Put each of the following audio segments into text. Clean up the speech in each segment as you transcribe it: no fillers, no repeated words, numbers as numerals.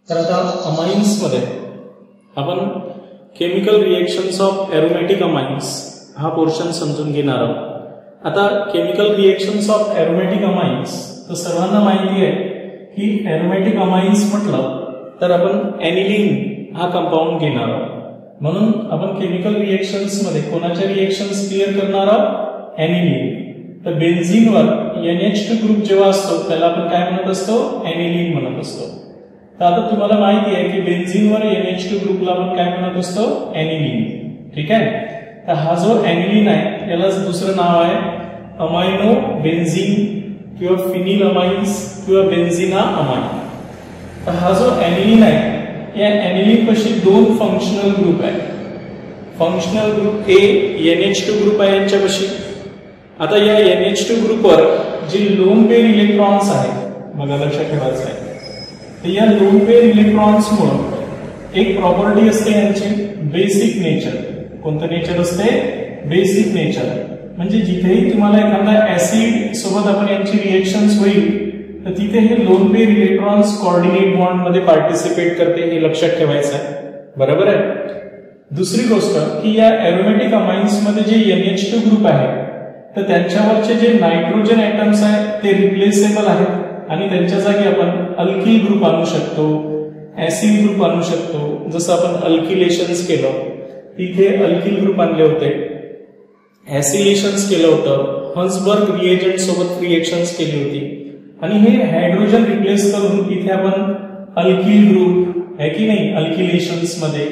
तर आता अमाइन्स मध्ये आपण केमिकल रिएक्शन्स ऑफ एरोमॅटिक अमाइन्स हा पोर्शन समजून घेणार आहोत। आता केमिकल रिएक्शन्स ऑफ एरोमॅटिक अमाइन्स तर सर्वांना माहिती आहे की एरोमॅटिक अमाइन्स म्हटलं तर आपण एनिलीन हा कंपाऊंड घेणार आहोत। म्हणून आपण केमिकल रिएक्शन्स मध्ये कोणाच्या रिएक्शन्स क्लिअर करणार आहोत? एनिलीन। तर बेन्झीनवर NH2 ग्रुप जेव्हा असतो त्याला आपण काय म्हणत असतो? एनिलीन म्हणत असतो। तर आता तुम्हाला माहिती आहे की बेन्झीनवर NH2 ग्रुपला आपण काय म्हणत असतो? एनिलीन। ठीक आहे। तर हा जो एनिलीन आहे याला दुसरं नाव आहे अमाइनो बेन्झीन किंवा फिनिल अमाइन्स किंवा बेन्झिना अमाइन। तर हा जो एनिलीन आहे या एनिलीन पाशी दोन फंक्शनल ग्रुप आहे। Functional group A NH2 group आहे यांच्यापाशी। आता या NH2 ग्रुपवर जे लोन पेअर इलेक्ट्रॉन्स आहेत बघा लक्षात ठेवायचं आहे। तर या लोन पेअर इलेक्ट्रॉन्स मुळे एक प्रॉपर्टी असते यांची बेसिक नेचर। कोणतं नेचर असते? Basic nature. म्हणजे जिथेही तुम्हाला एखादा ऍसिड सोबत आपण यांची रिएक्शन्स होईल तर तिथे हे lone pair electrons coordinate bond मध्ये पार्टिसिपेट करते हे लक्षात ठेवायचं आहे। बरोबर आहे। दुसरी गोष्ट की या एरोमॅटिक अमाइन्स मध्ये जे NH2 ग्रुप आहे तर त्यांच्यावरचे जे नायट्रोजन ऍटम्स आहेत ते रिप्लेसेबल आहेत आणि त्यांच्या जागी आपण अल्किल ग्रुप आणू शकतो, ऍसिड ग्रुप आणू शकतो। जसं आपण अल्किलेशन्स केलं तिथे अल्किल ग्रुप आणले होते, ऍसिलेशन्स केलं होतं, हन्सबर्ग रिएजंट सोबत रिएक्शन्स केली होती आणि हे हायड्रोजन रिप्लेस करून इथे आपण अल्किल ग्रुप आहे की नाही अल्किलेशन्स मध्ये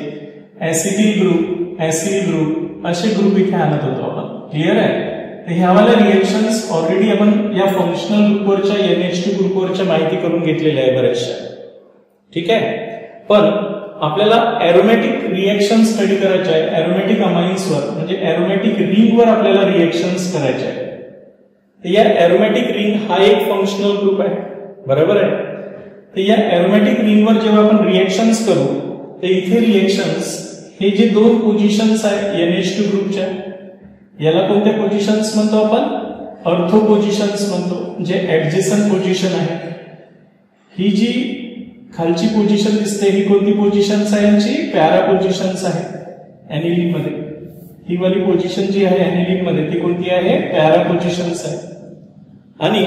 ऍसिडिल ग्रुप, ऍसिड ग्रुप असे ग्रुप इथे आणत होतो आपण। क्लिअर आहे। तर ह्यावाल्या रिएक्शन्स ऑलरेडी आपण या फंक्शनल ग्रुपवरच्या NH2 ग्रुपवरच्या माहिती करून घेतलेल्या आहे बऱ्याचशा। ठीक आहे। पण आपल्याला एरोमॅटिक रिएक्शन स्टडी करायचे आहे एरोमॅटिक अमाइन्सवर म्हणजे एरोमॅटिक रिंगवर आपल्याला रिएक्शन्स करायचे आहे। तर या एरोमॅटिक रिंग हा एक फंक्शनल ग्रुप आहे। बरोबर आहे। तर या एरोमॅटिक रिंगवर जेव्हा आपण रिएक्शन्स करू तर इथे रिएक्शन्स हे जे दोन पोझिशन्स आहेत NH2 ग्रुपच्या याला कोणत्या पोझिशन्स म्हणतो आपण? ऑर्थो पोझिशन्स म्हणतो। जे ऍडजेसंट पोझिशन आहे ही जी खालची पोझिशन दिसते ही कोणती पोझिशन्स आहे? यांची पॅरा पोझिशन्स आहे एनिलीन मध्ये। ही वाली पोझिशन जी आहे एनिलीन मध्ये ती कोणती आहे? पॅरा पोझिशन्स आहे। आणि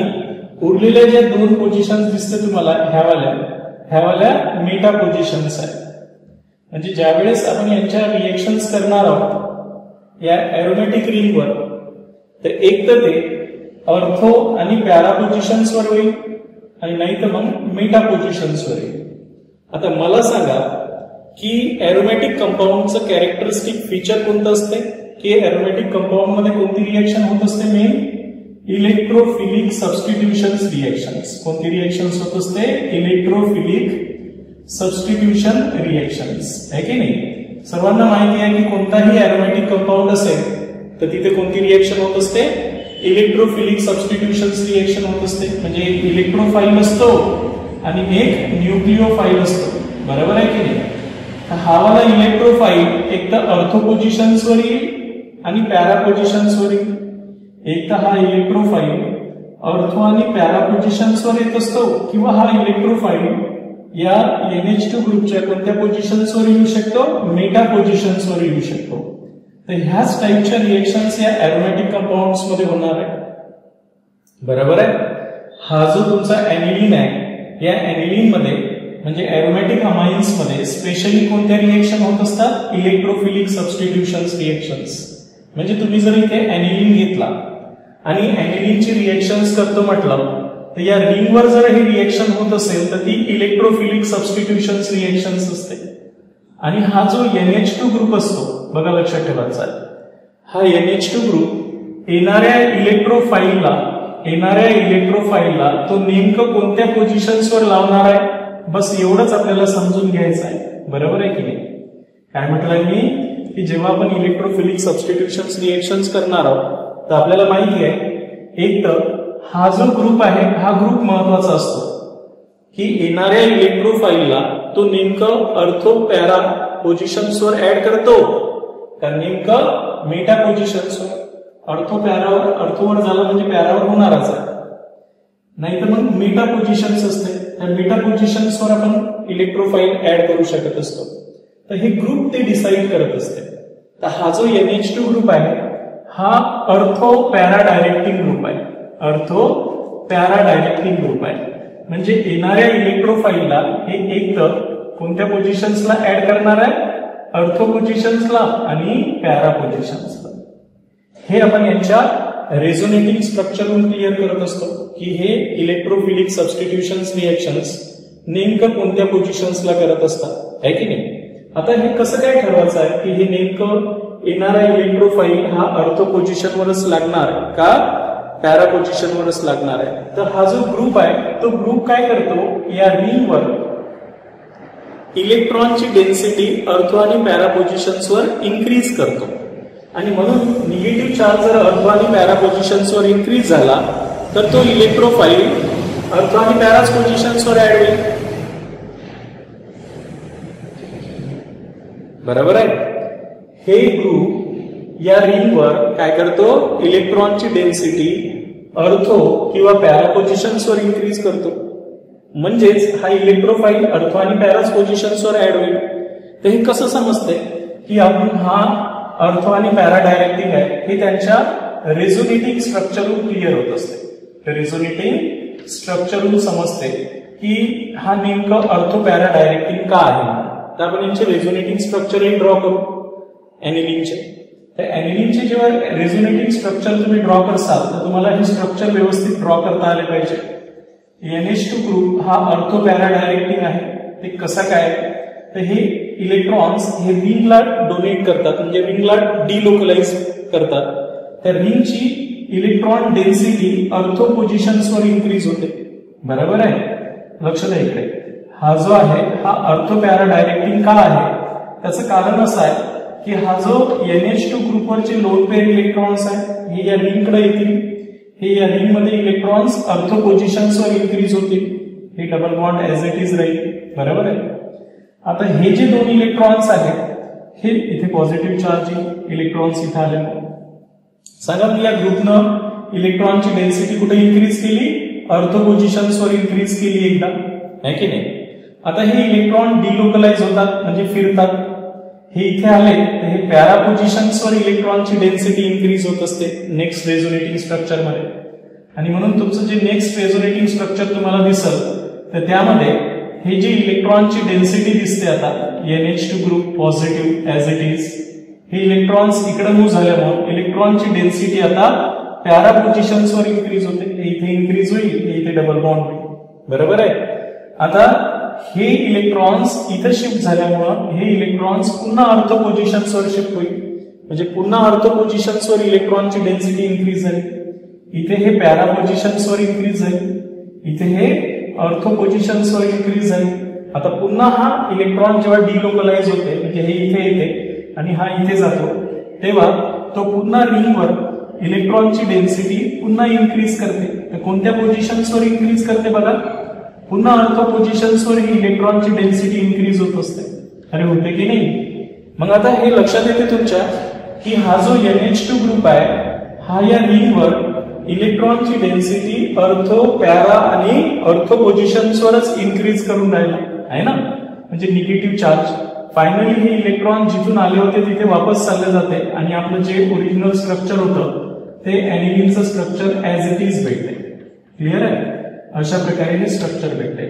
उरलेल्या ज्या दोन पोझिशन्स दिसते तुम्हाला ह्यावाल्या मेटा पोझिशन्स आहे। म्हणजे ज्यावेळेस आपण यांच्या रिएक्शन्स करणार आहोत या एरोमॅटिक रिंगवर तर एक तर ते ऑर्थो आणि पॅरा पोझिशन्सवर होईल आणि नाही तर मग मेटा पोझिशन्सवर येईल। आता मला सांगा की एरोमॅटिक कंपाऊंडचं कॅरेक्टरिस्टिक फीचर कोणतं असते? की एरोमॅटिक कंपाऊंड मध्ये कोणती रिएक्शन होत असते? Main electrophilic substitution reactions. कोणती रिएक्शन्स होत असते? इलेक्ट्रोफिलिक सबस्टिट्यूशन रिएक्शन्स आहे की नाही? सर्वांना माहिती आहे की कोणताही एरोमॅटिक कंपाऊंड असेल तर तिथे कोणती रिएक्शन होत असते? इलेक्ट्रोफिलिक सबस्टिट्यूशन रिएक्शन होत असते। म्हणजे एक इलेक्ट्रोफाइल असतो आणि एक न्यूक्लिओफाइल असतो। बरोबर आहे की नाही? हा वाला इलेक्ट्रोफाइल एक तर ऑर्थो पोझिशन्सवर येईल आणि पॅरा पोझिशन्सवर येईल। एक तर हा इलेक्ट्रोफाइल ऑर्थो आणि पॅरा पोझिशन्सवर येत असतो किंवा हा इलेक्ट्रोफाइल या NH2 ग्रुपच्या कोणत्या पोझिशन्सवर येऊ शकतो? मेटा पोझिशन्सवर येऊ शकतो। तर ह्याच टाइपच्या रिएक्शन्स या एरोमॅटिक कंपाऊंड्स मध्ये होणार आहे। बरोबर आहे। हा जो तुमचा एनिलीन आहे या एनिलीन मध्ये म्हणजे एरोमॅटिक अमाइन्स मध्ये स्पेशली कोणत्या रिएक्शन होत असतात? Electrophilic substitution reactions. म्हणजे तुम्ही जर इथे एनिलीन घेतला आणि एनिलीनची रिएक्शन्स करतो म्हटलं तर या रिंगवर जर ही रिएक्शन होत असेल तर ती इलेक्ट्रोफिलिक सबस्टिट्यूशन रिएक्शन्स असते। आणि हा जो NH2 ग्रुप असतो बघा लक्षात ठेवायचा आहे हा NH2 ग्रुप येणाऱ्या इलेक्ट्रोफाइलला तो नेमकं कोणत्या पोझिशन्सवर लावणार आहे बस एवढंच आपल्याला समजून घ्यायचं आहे। बरोबर आहे की नाही? काय म्हटलंय मी की जेव्हा आपण इलेक्ट्रोफिलिक सबस्टिट्यूशन रिएक्शन्स करणार आहोत तर आपल्याला माहिती आहे एक तर हा जो ग्रुप आहे हा ग्रुप महत्वाचा असतो की येणाऱ्या इलेक्ट्रोफाइलला तो नेमकं ऑर्थो पॅरा पोझिशन्सवर ऍड करतो का नेमकं मेटा पोझिशन्सवर? ऑर्थोवर झालं म्हणजे पॅरावर होणारच आहे, नाहीतर मग मेटा पोझिशन्स असते त्या बीटा पोझिशन्सवर आपण इलेक्ट्रोफाईल ऍड करू शकत असतो. तर हे ग्रुप ते डिसाईड करत असते. तर हा जो NH2 ग्रुप आहे हा अर्थो पॅरा डायरेक्टिंग ग्रुप आहे. अर्थो पॅरा डायरेक्टिंग ग्रुप आहे. म्हणजे येणाऱ्या इलेक्ट्रोफाईलला हे एक तर कोणत्या पोझिशन्सला ऍड करणार आहे, अर्थो पोझिशन्सला आणि पॅरा पोझिशन्सला. हे आपण यांच्या रेझोनेटिंग स्ट्रक्चरवरून क्लिअर करत असतो की हे इलेक्ट्रोफिलिक सबस्टिट्यूशन्स रिएक्शन्स नेमकं कोणत्या पोझिशन्सला करत असतात, आहे की नाही. आता हे कसं काय ठरवायचं आहे की हे नेमकं येणारा इलेक्ट्रोफाईल हा अर्थो पोझिशनवरच लागणार का पॅरा पोझिशनवरच लागणार आहे. तर हा जो ग्रुप आहे तो ग्रुप काय करतो, या रिंगवर इलेक्ट्रॉनची डेन्सिटी अर्थो आणि पॅरा पोझिशन्सवर इन्क्रीज करतो. आणि म्हणून निगेटिव्ह चार्ज जर अर्थो आणि पॅरा पोझिशन्सवर इन्क्रीज झाला तर तो इलेक्ट्रोफाईल अर्थो आणि पॅराच पोझिशन्सवर ऍड होईल. बरोबर आहे. हे ग्रुप या रिंगवर काय करतो, इलेक्ट्रॉनची डेन्सिटी अर्थो किंवा पॅरा पोझिशन्सवर इन्क्रीज करतो. म्हणजेच हा इलेक्ट्रोफाईल अर्थो आणि पॅराच पोझिशन्सवर ऍड होईल. तर हे कसं समजते की आपण हा अर्थो आणि पॅरा डायरेक्टिंग आहे हे त्यांच्या रेझोनेटिंग स्ट्रक्चरवरून क्लिअर होत असते. रेझोनेटिंग स्ट्रक्चरवरून समजते की हा नेमकं अर्थो पॅरा डायरेक्टिंग का आहे. तर आपण यांचे रेझोनेटिंग स्ट्रक्चर ड्रॉ करू एनिलीनचे. तर एनिलीनचे जेव्हा रेझोनेटिंग स्ट्रक्चर तुम्ही ड्रॉ करसाल तर तुम्हाला हे स्ट्रक्चर व्यवस्थित ड्रॉ करता आले पाहिजे. NH2 ग्रुप हा अर्थो पॅरा डायरेक्टिंग आहे. ते कसं काय, तर हे इलेक्ट्रॉन्स हे रिंगला डोनेट करतात, म्हणजे रिंगला डिलोकलाइज करतात. त्या रिंगची इलेक्ट्रॉन डेन्सिटी अर्थो पोझिशन्सवर इन्क्रीज होते. बरोबर आहे. लक्ष द्या इकडे. हा जो आहे हा अर्थो पॅरा डायरेक्टिंग का आहे, त्याचं कारण असं आहे की हा जो NH2 ग्रुपवरचे लोन पेअर इलेक्ट्रॉन्स आहे हे या रिंगकडे येतील. हे या रिंग मध्ये इलेक्ट्रॉन्स अर्थो पोझिशन्सवर इन्क्रीज होतील. हे double bond as it is राहील. बरोबर आहे. आता हे जे दोन इलेक्ट्रॉन्स आहेत हे इथे पॉझिटिव्ह चार्ज इलेक्ट्रॉन्स इथे आले. सांगा मी या ग्रुपनं इलेक्ट्रॉनची डेन्सिटी कुठे इन्क्रीज केली, अर्थो पोझिशन्सवर इन्क्रीज केली एकदा, आहे की नाही. आता हे इलेक्ट्रॉन डिलोकलाइज होतात म्हणजे फिरतात. हे इथे आले तर हे पॅरा पोझिशन्सवर इलेक्ट्रॉनची डेन्सिटी इन्क्रीज होत असते नेक्स्ट रेझोनेटिंग स्ट्रक्चर मध्ये. आणि म्हणून तुमचं जे नेक्स्ट रेझोनेटिंग स्ट्रक्चर तुम्हाला दिसल तर त्यामध्ये हे जे इलेक्ट्रॉनची डेन्सिटी दिसते आता NH2 group positive as it is, हे इलेक्ट्रॉन्स इकडे मूव्ह झाल्यामुळे इलेक्ट्रॉनची डेन्सिटी आता पॅरा पोझिशन्सवर इन्क्रीज होते. हे इथे इन्क्रीज होईल, हे इथे डबल बॉन्ड होईल. बरोबर आहे. आता हे इलेक्ट्रॉन्स इथे शिफ्ट झाल्यामुळे हे इलेक्ट्रॉन्स पुन्हा अर्थो पोझिशन्सवर शिफ्ट होईल. म्हणजे पुन्हा अर्थो पोझिशन्सवर इलेक्ट्रॉनची डेन्सिटी इन्क्रीज झाली. इथे हे पॅरा पोझिशन्सवर इन्क्रीज झाली, इथे हे अर्थो पोझिशन्सवर इन्क्रीज झाली. आता पुन्हा हा इलेक्ट्रॉन जेव्हा डिलोकलाइज होते म्हणजे हे इथे येते आणि हा इथे जातो तेव्हा तो पुन्हा रिंगवर इलेक्ट्रॉनची डेन्सिटी पुन्हा इन्क्रीज करते. तर कोणत्या पोझिशन्सवर इन्क्रीज करते बघा, पुन्हा अर्थो पोझिशन्सवर ही इलेक्ट्रॉनची डेन्सिटी इन्क्रीज होत असते. अरे होते की नाही. मग आता हे लक्षात येते तुमच्या की हा जो NH2 ग्रुप आहे हा या रिंगवर इलेक्ट्रॉनची डेन्सिटी अर्थो पॅरा आणि अर्थो पोझिशन्सवरच इन्क्रीज करून राहिला आहे ना. म्हणजे निगेटिव्ह चार्ज फायनली हे इलेक्ट्रॉन जिथून आले होते तिथे वापस चालले जाते आणि आपलं जे ओरिजिनल स्ट्रक्चर होतं ते एनिलीनचं स्ट्रक्चर ऍज इट इज भेटते. क्लिअर आहे. अशा प्रकारे हे स्ट्रक्चर भेटते.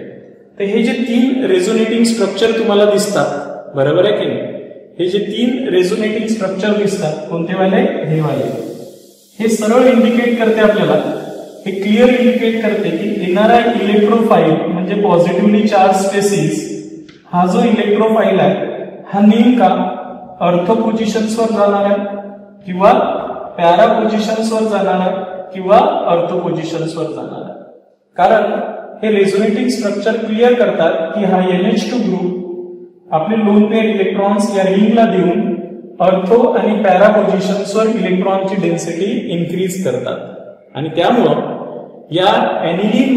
तर हे जे तीन रेझोनेटिंग स्ट्रक्चर तुम्हाला दिसतात, बरोबर आहे की नाही, हे जे तीन रेझोनेटिंग स्ट्रक्चर दिसतात कोणते वाले, हे वाले, हे सरळ इंडिकेट करते आपल्याला, हे क्लिअर इंडिकेट करते की येणारा इलेक्ट्रोफाईल म्हणजे पॉझिटिव्हली चार्ज स्पेसिस हा जो इलेक्ट्रोफाईल आहे हा नेमका अर्थो पोझिशन्सवर जाणार आहे किंवा पॅरा पोझिशन्सवर जाणार आहे किंवा अर्थो पोझिशन्सवर जाणार आहे. कारण हे रेझोनेटिंग स्ट्रक्चर क्लिअर करतात की हा NH2 ग्रुप आपले लोन पेअर इलेक्ट्रॉन्स या रिंगला देऊन अर्थो आणि पॅरा पोझिशन्सवर इलेक्ट्रॉनची डेन्सिटी इन्क्रीज करतात. आणि त्यामुळं या एनिलीन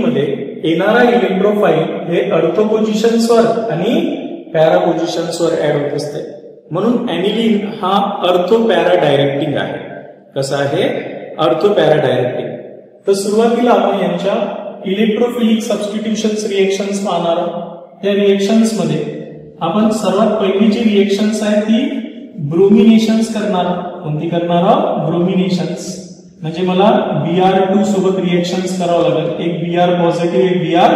मध्ये येणारा इलेक्ट्रोफाईल हे अर्थो पोझिशन्सवर आणि पॅरा पोझिशन्सवर ऍड होत असते. म्हणून एनिलीन हा अर्थो पॅरा डायरेक्टिंग आहे. कसा आहे, अर्थो पॅरा डायरेक्टिंग. तर सुरुवातीला आपण यांच्या इलेक्ट्रोफिलिक सबस्टिट्यूशन्स रिएक्शन्स पाहणार आहोत. या रिएक्शन्स मध्ये आपण सर्वात पहिली जी रिएक्शन्स आहे ती ब्रोमिनेशन्स करणार. कोणती करणार आहोत? ब्रोमिनेशन्स. म्हणजे मला Br2 सोबत रिएक्शन्स करावं लागेल. एक Br पॉझिटिव्ह, एक Br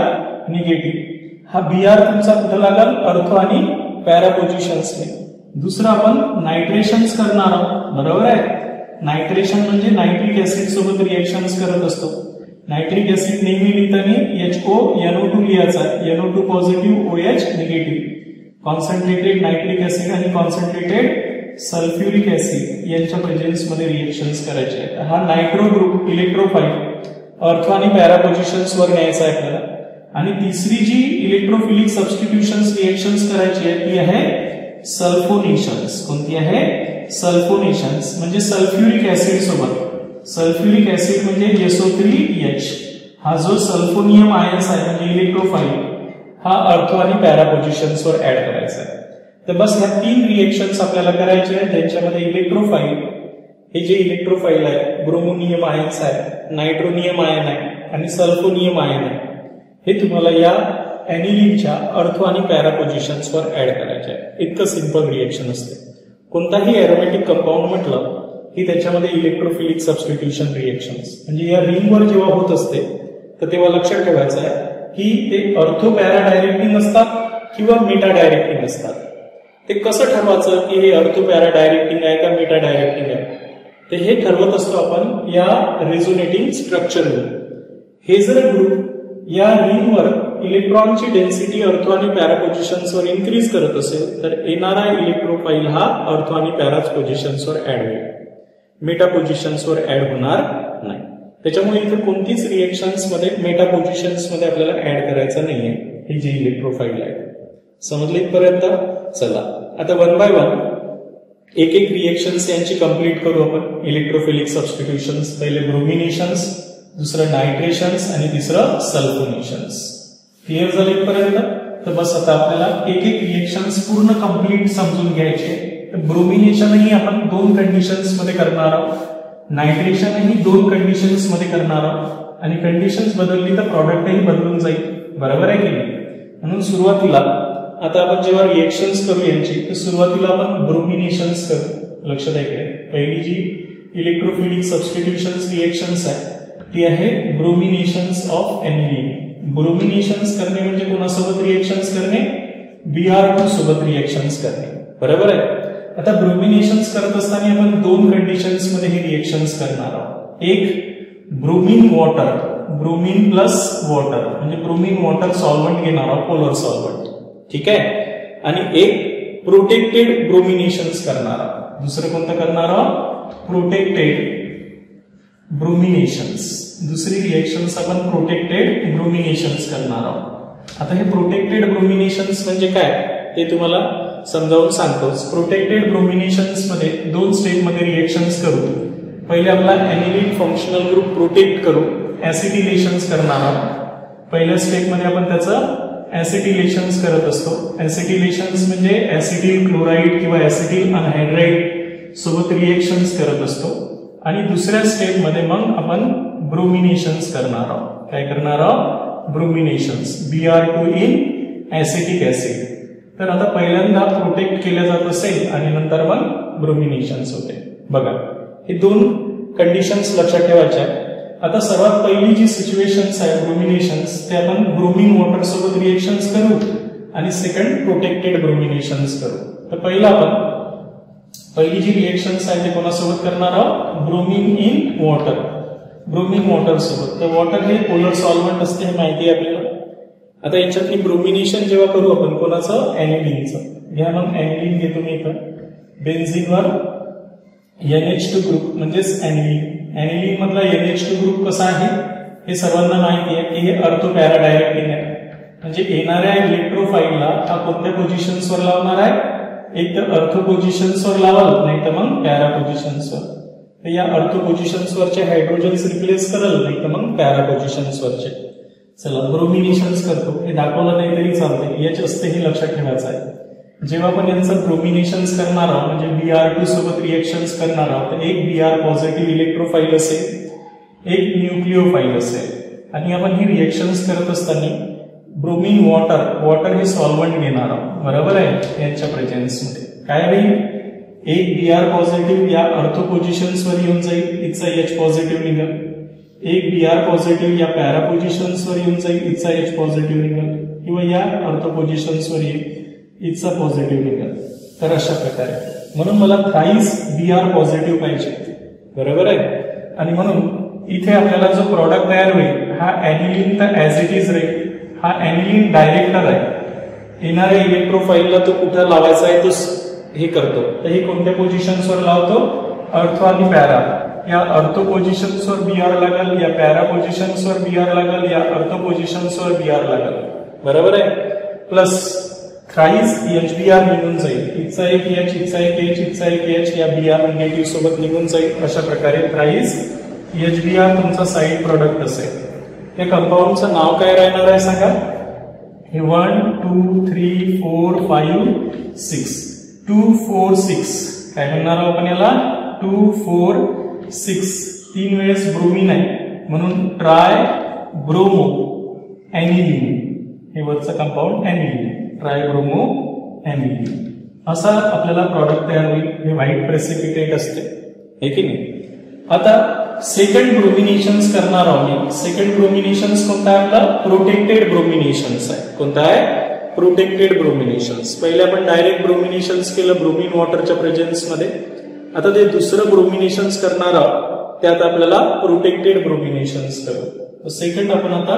निगेटिव्ह. हा Br तुमचा कुठं लागेल? अर्थ आणि पॅरा पोझिशन्सने. दुसरं आपण नायट्रेशन्स करणार आहोत. बरोबर आहे. नायट्रेशन म्हणजे नायट्रिक ऍसिड सोबत रिएक्शन्स करत असतो. नायट्रिक ऍसिड नेहमी लिहिताना HONO2 लिहायचा. NO2 positive, OH negative. Concentrated nitric acid आणि कॉन्सन्ट्रेटेड सल्फ्युरिक ऍसिड यांच्या प्रेझेन्स मध्ये रिएक्शन्स करायचे आहेत. हा नायट्रो ग्रुप इलेक्ट्रोफाइल अर्थ आणि पॅरा पोझिशन्स वर न्यायचा आहे आपल्याला. आणि तिसरी जी इलेक्ट्रोफिलिक सबस्टिट्यूशन्स रिएक्शन्स करायची आहे ती आहे सल्फोनेशन्स. कोणती आहे? सल्फोनेशन्स. म्हणजे सल्फ्युरिक ऍसिड सोबत. सल्फ्युरिक ऍसिड म्हणजे SO3H. हा जो सल्फोनियम आयन्स आहे म्हणजे इलेक्ट्रोफाइल हा अर्थ आणि पॅरा पोझिशन्स वर ऍड करायचा आहे. तर बस ह्या 3 रिएक्शन्स आपल्याला करायचे आहेत ज्यांच्यामध्ये इलेक्ट्रोफाइल हे जे इलेक्ट्रोफाइल आहे, ब्रोमोनियम आयन्स आहे, नायट्रोनियम आयन आहे आणि सल्फोनियम आयन आहे, हे तुम्हाला या एनिलीनच्या अर्थ आणि पॅरा पोझिशन्स वर ऍड करायचे आहे. इतकं सिंपल रिएक्शन असते. कोणताही एरोमॅटिक कंपाऊंड म्हटलं की त्याच्यामध्ये इलेक्ट्रोफिलिक सबस्टिट्यूशन रिएक्शन्स म्हणजे या रिंगवर जेव्हा होत असते तर तेव्हा लक्षात ठेवायचं आहे की ते अर्थो पॅरा डायरेक्टिंग असतात किंवा मेटा डायरेक्टिंग असतात. ते कसं ठरवायचं की हे अर्थो पॅरा डायरेक्टिंग आहे का मेटा डायरेक्टिंग आहे? ते हे ठरवत असतो आपण या रेझोनेटिंग स्ट्रक्चरवर. हे जर ग्रुप या रिंगवर इलेक्ट्रॉनची डेन्सिटी अर्थ आणि पॅरा पोझिशन्सवर इन्क्रीज करत असेल तर येणारा इलेक्ट्रोफाइल हा अर्थ आणि पॅरा पोझिशन्सवर ऍड होईल. मेटा पोझिशन्सवर ऍड होणार नाही. त्याच्यामुळे इथे कोणतीच रिएक्शन्स मध्ये मेटा पोझिशन्स मध्ये आपल्याला ऍड करायचं नाहीये. हे जे इलेक्ट्रोफाइल आहे. समजले इथपर्यंत? चला आता 1 बाय 1 एक एक रिएक्शन्स यांची कंप्लीट करू आपण. Electrophilic substitutions. पहिले ब्रोमिनेशन्स, दुसरं नायट्रेशन्स आणि तिसरं सल्फोनेशन्स. क्लिअर झालं इथपर्यंत? तर बस आता आपल्याला एक एक रिएक्शन्स पूर्ण कंप्लीट समजून घ्यायचे. ब्रोमिनेशनही आपण 2 कंडिशन्स मध्ये करणार आहोत. नायट्रेशनही 2 कंडिशन्स मध्ये करणार आहोत. आणि कंडिशन्स बदलली तर प्रॉडक्टही बदलून जाईल. बरोबर आहे की नाही? म्हणून सुरुवातीला आता आपण जेव्हा रिएक्शन्स करू यांची तर सुरुवातीला आपण ब्रोमिनेशन्स करू. लक्षात आहे का? पहिली जी इलेक्ट्रोफिलिक सबस्टिट्यूशन्स रिएक्शन्स आहे ती आहे ब्रोमिनेशन्स ऑफ एनिलीन. ब्रोमिनेशन्स करणे म्हणजे कोणासोबत रिएक्शन्स करणे? Br2 सोबत रिएक्शन्स करणे. बरोबर आहे. आता ब्रोमिनेशन्स करत असताना आपण 2 कंडिशन्स मध्ये हे रिएक्शन्स करणार आहोत. एक bromine water, bromine plus water म्हणजे ब्रोमिन वॉटर सॉल्व्हंट घेणार आहोत, पोलर सॉल्व्हंट. ठीक आहे. आणि एक प्रोटेक्टेड ब्रोमिनेशन्स करणार आहोत. दुसरं कोणतं करणार आहोत? प्रोटेक्टेड ब्रोमिनेशन्स. दुसरी रिएक्शन्स आपण प्रोटेक्टेड ब्रोमिनेशन्स करणार आहोत. आता हे प्रोटेक्टेड ब्रोमिनेशन्स म्हणजे काय ते तुम्हाला समजावून सांगतोच. प्रोटेक्टेड ब्रोमिनेशन्स मध्ये 2 स्टेप मध्ये रिएक्शन्स करू. पहिले आपला एनिलीन फंक्शनल ग्रुप प्रोटेक्ट करू. ऍसिटिलेशन्स करणार आहोत. पहिल्या स्टेप मध्ये आपण त्याचं ऍसिटिलेशन्स करत असतो. ऍसिटिलेशन्स म्हणजे ऍसिटिल क्लोराईड किंवा ऍसिटिल अनहायड्राइड सोबत रिएक्शन्स करत असतो. आणि दुसऱ्या स्टेप मध्ये मग आपण ब्रोमिनेशन्स करणार आहोत. काय करणार आहोत? ब्रोमिनेशन्स. Br2 in acetic acid. तर आता पहिल्यांदा प्रोटेक्ट केलं जात असेल आणि नंतर मग ब्रोमिनेशन्स होते. बघा हे 2 कंडिशन्स लक्षात ठेवायच्या आहेत. आता सर्वात पहिली जी सिच्युएशन्स आहे ब्रोमिनेशन्स ते आपण ब्रोमिन वॉटर सोबत रिएक्शन्स करू आणि सेकंड प्रोटेक्टेड ब्रोमिनेशन्स करू. तर पहिली जी रिएक्शन्स आहे ते कोणासोबत करणार आहोत? Bromine in water. Bromine water सोबत. तर वॉटर हे पोलर सॉल्व्हंट असते हे माहिती आहे आपल्याला. आता याच्यातली ब्रोमिनेशन जेव्हा करू आपण कोणाचं? एनिलीनचं. घ्या मग एनिलीन घेतो मी इथं. बेन्झीनवर NH2 ग्रुप म्हणजेच एनिलीन. एनिलीन मधला NH2 ग्रुप कसा आहे हे सर्वांना माहिती आहे की हे अर्थो पॅरा डायरेक्टिंग आहे. म्हणजे येणाऱ्या इलेक्ट्रोफाइलला हा कोणत्या पोझिशन्सवर लावणार आहे? एक तर अर्थो पोझिशन्सवर लावाल नाही तर मग पॅरा पोझिशन्सवर. तर या अर्थो पोझिशन्सवरचे हायड्रोजन्स रिप्लेस करल नाही तर मग पॅरा पोझिशन्सवरचे. चला ब्रोमिनेशन्स करतो. हे दाखवलं नाही तरी चालते. H असते हे लक्षात ठेवायचं आहे. जेव्हा आपण यांचं ब्रोमिनेशन्स करणार आहोत म्हणजे Br2 सोबत रिएक्शन्स करणार आहोत तर एक Br पॉझिटिव्ह इलेक्ट्रोफाइल असेल, एक न्यूक्लिओफाइल असेल. आणि आपण ही रिएक्शन्स करत असताना ब्रोमीन वॉटर हे सॉल्व्हंट घेणार आहोत, बरोबर आहे. यांच्या प्रेझेन्समध्ये काय होईल, एक Br पॉझिटिव्ह या अर्थ पोझिशन्सवर येऊन जाईल, इथचा H पॉझिटिव्ह निघेल. एक Br पॉझिटिव्ह या पॅरा पोझिशन्सवर येऊन जाईल, इथचा H पॉझिटिव्ह निघेल, किंवा या अर्थ पोझिशन्सवर येईल, इथचा पॉझिटिव्ह निघेल. तर अशा प्रकारे म्हणून मला थ्राईस Br पॉझिटिव्ह पाहिजे, बरोबर आहे. आणि म्हणून इथे आपल्याला जो प्रॉडक्ट तयार होईल हा ऍनिलीन तर ऍज इट इज राहील. हा ऍनिलीन डायरेक्टर आहे, येणाऱ्या इलेक्ट्रोफाईलला तो कुठं लावायचा आहे तो हे करतो. तर हे कोणत्या पोझिशन्सवर लावतो, अर्थ आणि पॅरा. या अर्थ पोझिशन्सवर Br लागेल, या पॅरा पोझिशन्सवर Br लागेल, या अर्थ पोझिशन्सवर Br लागेल, बरोबर आहे. प्लस थ्राईस HBr निघून जाईल, इथचा एक H, इथचा एक H, इथचा एक H या Br निगेटिव्ह सोबत निघून जाईल. अशा प्रकारे थ्राईस HBr तुमचा साईड प्रॉडक्ट असेल. त्या कंपाऊंडचं नाव काय राहणार आहे सांगा. हे 1 2 3 4 5 6 2 4 6 काय म्हणणार आहोत आपण याला, 2 4 6. 3 वेळेस ब्रोमीन आहे म्हणून ट्राय ब्रोमो ऍनिलीन. हे वरचं कंपाऊंड ऍनिलीन, ट्राय ब्रोमो ऍनिलीन. असा आपल्याला प्रॉडक्ट तयार होईल. हे व्हाईट प्रेसिपिटेट असते, हे की नाही. आता सेकंड ब्रोमिनेशन्स करणार आहोत. सेकंड ब्रोमिनेशन्स कोणता आहे आपला, प्रोटेक्टेड ब्रोमिनेशन्स आहे. कोणता आहे, प्रोटेक्टेड ब्रोमिनेशन्स. पहिले आपण डायरेक्ट ब्रोमिनेशन्स केलं ब्रोमीन वॉटरच्या प्रेझेन्स मध्ये. आता ते दुसरं ब्रोमिनेशन्स करणार आहोत, त्यात आपल्याला प्रोटेक्टेड ब्रोमिनेशन्स करू. सेकंड आपण आता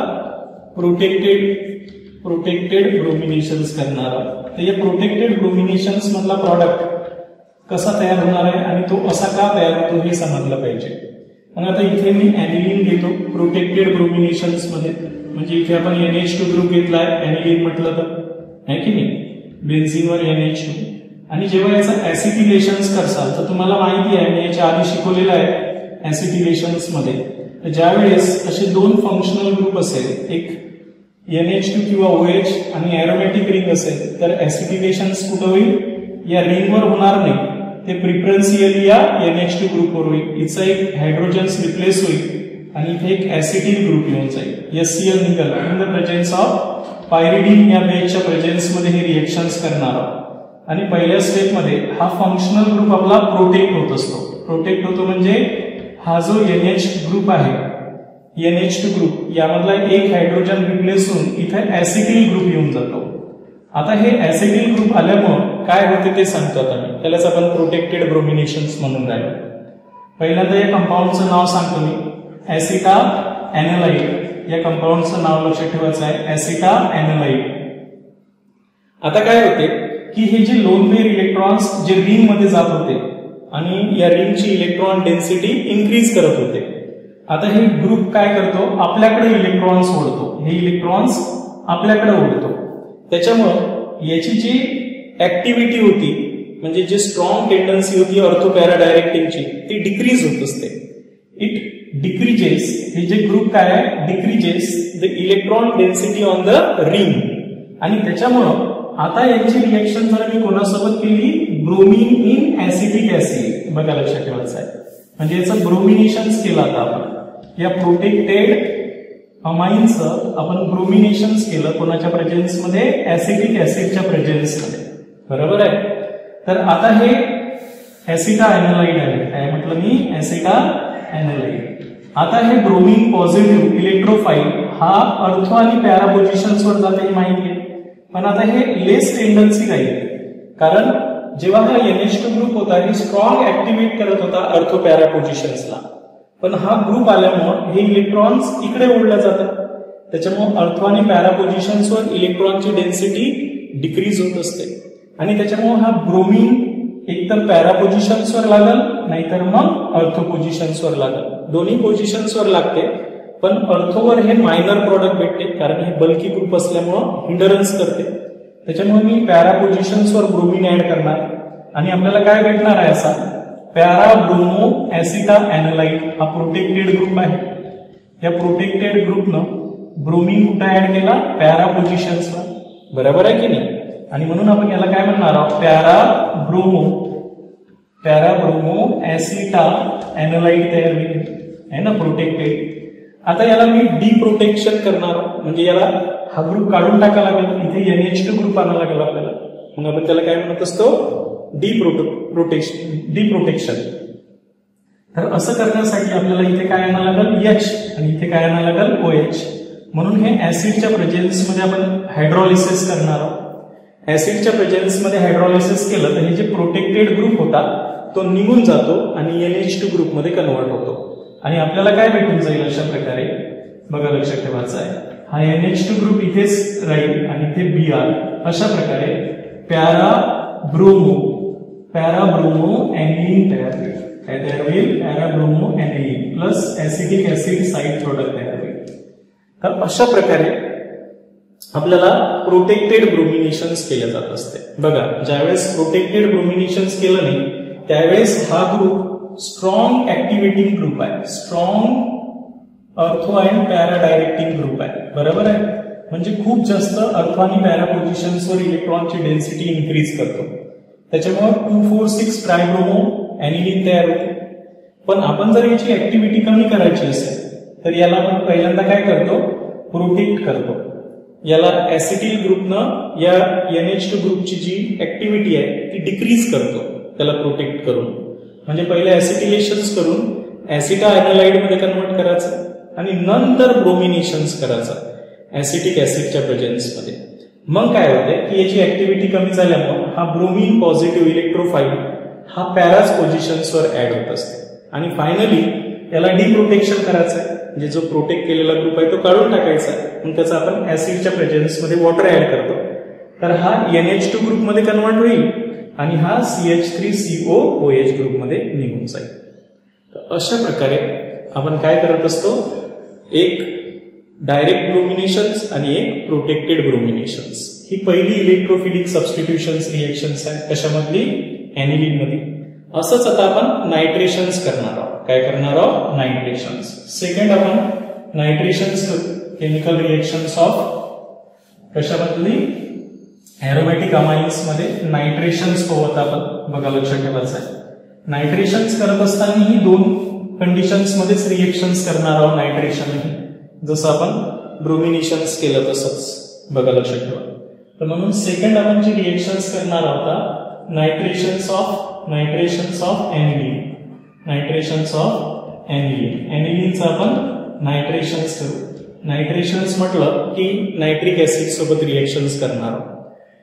प्रोटेक्टेड ब्रोमिनेशन्स करणार आहोत. तर या प्रोटेक्टेड ब्रोमिनेशन्स मधला प्रॉडक्ट कसा तयार होणार आहे आणि तो असा का तयार होतो हे समजलं पाहिजे. आणि आता इथे मी ऍनिलीन घेतो प्रोटेक्टेड ब्रोमिनेशन्स मध्ये. म्हणजे इथे आपण NH2 ग्रुप घेतलाय ऍनिलीन म्हटलं तर, आहे की नाही. बेन्झीनवर NH2. आणि जेव्हा याचं ऍसिटिलेशन्स करसाल तर तुम्हाला माहिती आहे, मी याच्या आधी शिकवलेलं आहे ऍसिटिलेशन्स मध्ये. तर ज्यावेळेस असे दोन फंक्शनल ग्रुप असेल, एक NH2 किंवा OH आणि ऍरोमॅटिक रिंग असेल, तर ऍसिटिलेशन्स कुठं होईल, या रिंगवर होणार नाही, ते प्रिफरन्शियली या NH2 ग्रुपवर होईल. इथचा एक हायड्रोजन्स रिप्लेस होईल आणि इथे एक ऍसिटिल ग्रुप येऊन जाईल, HCl निघेल. In the presence of pyridine या बेसच्या प्रेझेन्स मध्ये हे रिएक्शन्स करणार आहोत. आणि पहिल्या स्टेप मध्ये हा फंक्शनल ग्रुप आपला प्रोटेक्ट होत असतो. प्रोटेक्ट होतो म्हणजे हा जो NH ग्रुप आहे, NH2 ग्रुप, यामधला एक हायड्रोजन रिप्लेस होऊन इथे ऍसिटिल ग्रुप येऊन जातो. आता हे ऍसिटिल ग्रुप आल्यामुळे काय होते ते सांगतो आता मी. त्यालाच आपण प्रोटेक्टेड ब्रोमिनेशन्स म्हणून राहिलो. पहिल्यांदा या कंपाऊंडचं नाव सांगतो मी, ऍसिटा ऍनलाइड. या कंपाऊंडचं नाव लक्षात ठेवायचं आहे, ऍसिटा ऍनलाइड. आता काय होते की हे जे लोन पेअर इलेक्ट्रॉन्स जे रिंग मध्ये जात होते आणि या रिंगची इलेक्ट्रॉन डेन्सिटी इन्क्रीज करत होते. आता हे ग्रुप काय करतो, आपल्याकडे इलेक्ट्रॉन्स ओढतो. हे इलेक्ट्रॉन्स आपल्याकडे ओढतो. त्याच्यामुळं याची जी ऍक्टिव्हिटी होती, म्हणजे जी स्ट्रॉंग टेंडन्सी होती ऑर्थोपॅरा डायरेक्टिंगची, ती डिक्रीज होत असते. इट डिक्रीजेस, हे जे ग्रुप काय आहे, decreases the electron density on the ring. आणि त्याच्यामुळं आता यांची रिएक्शन जर मी कोणासोबत केली, ब्रोमीन इन ऍसिटिक ऍसिड. बघा लक्षात ठेवायचं आहे, म्हणजे याचं ब्रोमिनेशन्स केलं. आता आपण या प्रोटेक्टेड अमाइनचं आपण ब्रोमिनेशन्स केलं कोणाच्या प्रेझेन्स मध्ये, ऍसिटिक ऍसिडच्या प्रेझेन्स मध्ये, बरोबर आहे. तर आता हे ऍसिटा ऍनलाइड आहे. काय म्हटलं मी, ऍसिटा ऍनलाइड. आता हे ब्रोमीन पॉझिटिव्ह इलेक्ट्रोफाईल हा अर्थ आणि पॅरा पोझिशन्सवर जाते हे माहिती आहे. पण आता हे लेस टेंडन्सी राहील, कारण जेव्हा हा NH2 ग्रुप होता हे स्ट्रॉंग ऍक्टिव्हेट करत होता अर्थ पॅरा पोझिशन्सला. पण हा ग्रुप आल्यामुळे हे इलेक्ट्रॉन्स इकडे ओढल्या जातात. त्याच्यामुळे अर्थ आणि पॅरा पोझिशन्सवर इलेक्ट्रॉनची डेन्सिटी डिक्रीज होत असते. आणि त्याच्यामुळे हा ब्रोमीन एकतर पॅरा पोझिशन्सवर लागल, नाहीतर मग अर्थ पोझिशन्सवर लागल. दोन्ही पोझिशन्सवर लागते, पण अर्थोवर हे मायनर प्रॉडक्ट भेटते, कारण हे बल्की ग्रुप असल्यामुळं हिंडरन्स करते. त्याच्यामुळे मी पॅरा पोझिशन्सवर ब्रोमीन ऍड करणार आणि आपल्याला काय भेटणार आहे, असा पॅरा ब्रोमो ऍसिटा ऍनलाइड हा प्रोटेक्टेड ग्रुप आहे. या प्रोटेक्टेड ग्रुपनं ब्रोमीन कुठे ऍड केला, पॅरा पोझिशन्सला, बरोबर आहे की नाही. आणि म्हणून आपण याला काय म्हणणार आहोत, पॅरा ब्रोमो ऍसिटा ऍनलाइड तयार होईल, आहे ना, प्रोटेक्टेड. आता याला मी डिप्रोटेक्शन करणार, म्हणजे याला हा ग्रुप काढून टाकावा लागेल, इथे NH2 ग्रुप आणावा लागेल आपल्याला. मग आपण त्याला काय म्हणत असतो, डिप्रोटेक्शन. तर असं करण्यासाठी आपल्याला इथे काय आणावं लागेल, H, आणि इथे काय आणावं लागेल, OH. म्हणून हे ऍसिडच्या प्रेझेन्स मध्ये आपण हायड्रॉलिसिस करणार आहोत. ऍसिडच्या प्रेझेन्स मध्ये हायड्रॉलिसिस केलं तर हे जे प्रोटेक्टेड ग्रुप होता तो निघून जातो आणि NH2 ग्रुप मध्ये कन्वर्ट होतो, आणि आपल्याला काय भेटून जाईल अशा प्रकारे, बघा लक्षात ठेवायचं आहे, हा NH2 ग्रुप इथेच राहील आणि इथे Br. अशा प्रकारे पॅरा ब्रोमो ऍनिलीन तयार होईल. काय तयार होईल, para bromo aniline plus acidic acid side product तयार होईल. तर अशा प्रकारे आपल्याला प्रोटेक्टेड ब्रोमिनेशन्स केले जात असते. बघा, ज्यावेळेस प्रोटेक्टेड ब्रोमिनेशन्स केलं नाही त्यावेळेस हा ग्रुप स्ट्रॉंग ऍक्टिव्हेटिंग ग्रुप आहे, स्ट्रॉंग अर्थो अँड पॅरा डायरेक्टिंग ग्रुप आहे, बरोबर आहे. म्हणजे खूप जास्त अर्थो आणि पॅरा पोझिशन्सवर इलेक्ट्रॉनची डेन्सिटी इन्क्रीज करतो. त्याच्यामुळे 2,4,6 ट्रायब्रोमो ऍनिलीन तयार होते. पण आपण जर याची ऍक्टिव्हिटी कमी करायची असेल तर याला आपण पहिल्यांदा काय करतो, प्रोटेक्ट करतो. याला ऍसिटिल ग्रुपनं या NH2 ग्रुपची जी ऍक्टिव्हिटी आहे ती डिक्रीज करतो, त्याला प्रोटेक्ट करून. म्हणजे पहिले ऍसिटिलेशन्स करून ऍसिटायनालाइड मध्ये कन्वर्ट करायचं आणि नंतर ब्रोमिनेशन्स करायचं ऍसिटिक ऍसिडच्या प्रेझेन्स मध्ये. मग काय होते की याची ऍक्टिव्हिटी कमी झाल्यामुळे हा ब्रोमीन पॉझिटिव्ह इलेक्ट्रोफाइल हा पॅराज पोझिशन्सवर ऍड होत असते, आणि फायनली याला डिप्रोटेक्शन करायचं आहे. म्हणजे जो प्रोटेक्ट केलेला ग्रुप आहे तो काढून टाकायचा आहे. मग त्याचा आपण ऍसिडच्या प्रेझेन्स मध्ये वॉटर ऍड करतो, तर हा NH2 ग्रुप मध्ये कन्वर्ट होईल आणि हा CH3COOH ग्रुप मध्ये निघून जाईल. तर अशा प्रकारे आपण काय करत असतो, एक डायरेक्ट ब्रोमिनेशन्स आणि एक प्रोटेक्टेड ब्रोमिनेशन्स. ही पहिली इलेक्ट्रोफिलिक सबस्टिट्यूशन्स रिएक्शन्स आहे, कशामधली, ऍनिलीन मध्ये. असंच आता आपण नायट्रेशन्स करणार आहोत. काय करणार आहोत, नायट्रेशन्स. सेकंड आपण नायट्रेशन्स केमिकल रिएक्शन्स ऑफ कशामधली, एरोमॅटिक अमाइन्स मध्ये नायट्रेशन्स होत आपण, बघा लक्षात ठेवायचं आहे. नायट्रेशन्स करत असताना ही 2 कंडिशन्स मध्येच रिएक्शन्स करणार आहोत नायट्रेशन, जसं आपण ब्रोमिनेशन्स केलं तसंच, बघा लक्षात ठेवा. तर म्हणून सेकंड आपण जी रिएक्शन्स करणार आहोत नायट्रेशन्स ऑफ ऍनिलीन. ऍनिलीनचं आपण नायट्रेशन्स करू. नायट्रेशन्स म्हटलं की नायट्रिक ऍसिड सोबत रिएक्शन्स करणार आहोत.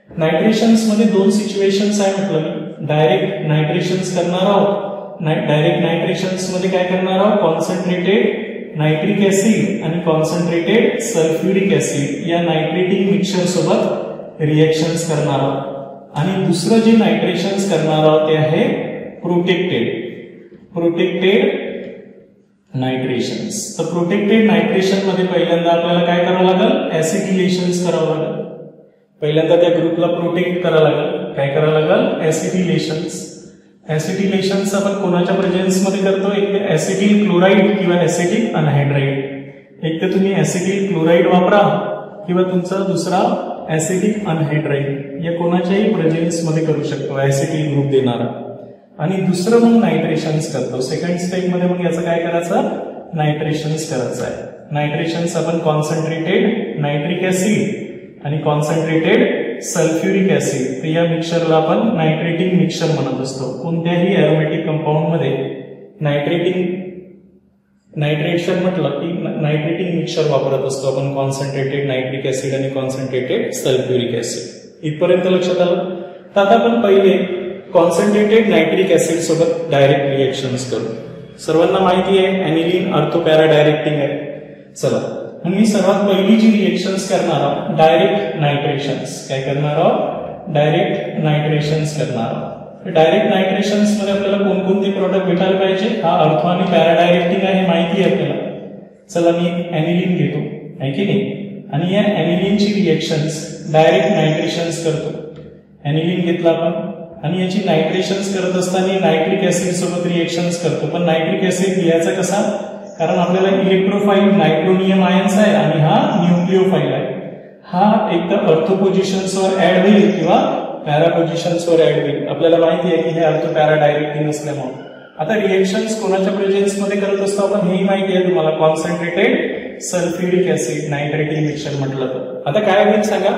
नायट्रेशन्स मध्ये 2 सिच्युएशन्स आहे म्हटलं मी. डायरेक्ट नायट्रेशन्स करणार आहोत. डायरेक्ट नायट्रेशन्स मध्ये काय करणार आहोत, कॉन्सन्ट्रेटेड नायट्रिक ऍसिड आणि कॉन्सन्ट्रेटेड सल्फ्युरिक ऍसिड या नायट्रेटिंग मिक्सचर सोबत रिएक्शन्स करणार आहोत. आणि दुसरं जे नायट्रेशन्स करणार आहोत ते आहे प्रोटेक्टेड नायट्रेशन्स. तर प्रोटेक्टेड नायट्रेशन मध्ये पहिल्यांदा आपल्याला काय करावं लागेल, ऍसिटिलेशन्स करावं लागेल. पहिल्यांदा त्या ग्रुपला प्रोटेक्ट करावं लागेल. काय करावं लागेल, ऍसिटिलेशन्स. ऍसिटिलेशन्स आपण कोणाच्या प्रेझेन्स मध्ये करतो, एक तर ऍसिटिल क्लोराईड किंवा ऍसिटिक अनहायड्राइड. एक तर तुम्ही ऍसिटिल क्लोराईड वापरा किंवा तुमचा दुसरा ऍसिटिक अनहायड्राइड या कोणाच्याही प्रेझेन्स मध्ये करू शकतो ऍसिटिल ग्रुप देणारा. आणि दुसरं मग नायट्रेशन्स करतो. सेकंड स्टेप मध्ये मग याचं काय करायचं, नायट्रेशन्स करायचं आहे. नायट्रेशन्स आपण कॉन्सन्ट्रेटेड नायट्रिक ऍसिड आणि कॉन्सन्ट्रेटेड सल्फ्युरिक ऍसिड या मिक्सरला आपण नायट्रेटिंग मिक्सर म्हणत असतो. कोणत्याही एरोमॅटिक कंपाऊंड मध्ये नायट्रेशन म्हटलं की नायट्रेटिंग मिक्सर वापरत असतो आपण, कॉन्सन्ट्रेटेड नायट्रिक ऍसिड आणि कॉन्सन्ट्रेटेड सल्फ्युरिक ऍसिड. इथपर्यंत लक्षात आलं. तर आता आपण पहिले कॉन्सन्ट्रेटेड नायट्रिक ऍसिड सोबत डायरेक्ट रिएक्शन्स करू. सर्वांना माहिती आहे ऍनिलीन अर्थो पॅरा डायरेक्टिंग आहे. चला मग मी सर्वात पहिली जी रिएक्शन्स करणार आहोत डायरेक्ट नायट्रेशन्स. काय करणार आहोत, डायरेक्ट नायट्रेशन्स करणार आहोत. डायरेक्ट नायट्रेशन्स मध्ये आपल्याला कोणकोणते प्रोडक्ट भेटायला पाहिजे, हा अर्थो आणि पॅरा डायरेक्टिंग आहे माहिती आहे आपल्याला. चला मी ऍनिलीन घेतो, आहे की नाही, आणि या ऍनिलीनची रिएक्शन्स डायरेक्ट नायट्रेशन्स करतो. ऍनिलीन घेतला आपण आणि याची नायट्रेशन्स करत असताना नायट्रिक ऍसिड सोबत रिएक्शन्स करतो. पण नायट्रिक ऍसिड लिहायचा कसा, कारण आपल्याला इलेक्ट्रोफाइल नायट्रोनियम आयन्स आहे आणि हा न्यूक्लिओफाइल आहे. हा एक तर अर्थो पोझिशन्सवर ऍड होईल किंवा पॅरा पोझिशन्सवर ऍड होईल. आपल्याला माहिती आहे की हे अर्थो पॅरा डायरेक्टिंग असल्यामुळे आता रिएक्शन्स कोणाच्या प्रेझेन्स मध्ये करत असतो आपण हेही माहिती आहे तुम्हाला, कॉन्सन्ट्रेटेड सल्फ्युरिक ऍसिड नायट्रेटिंग मिक्सचर म्हटलं तर. आता काय होईल सांगा,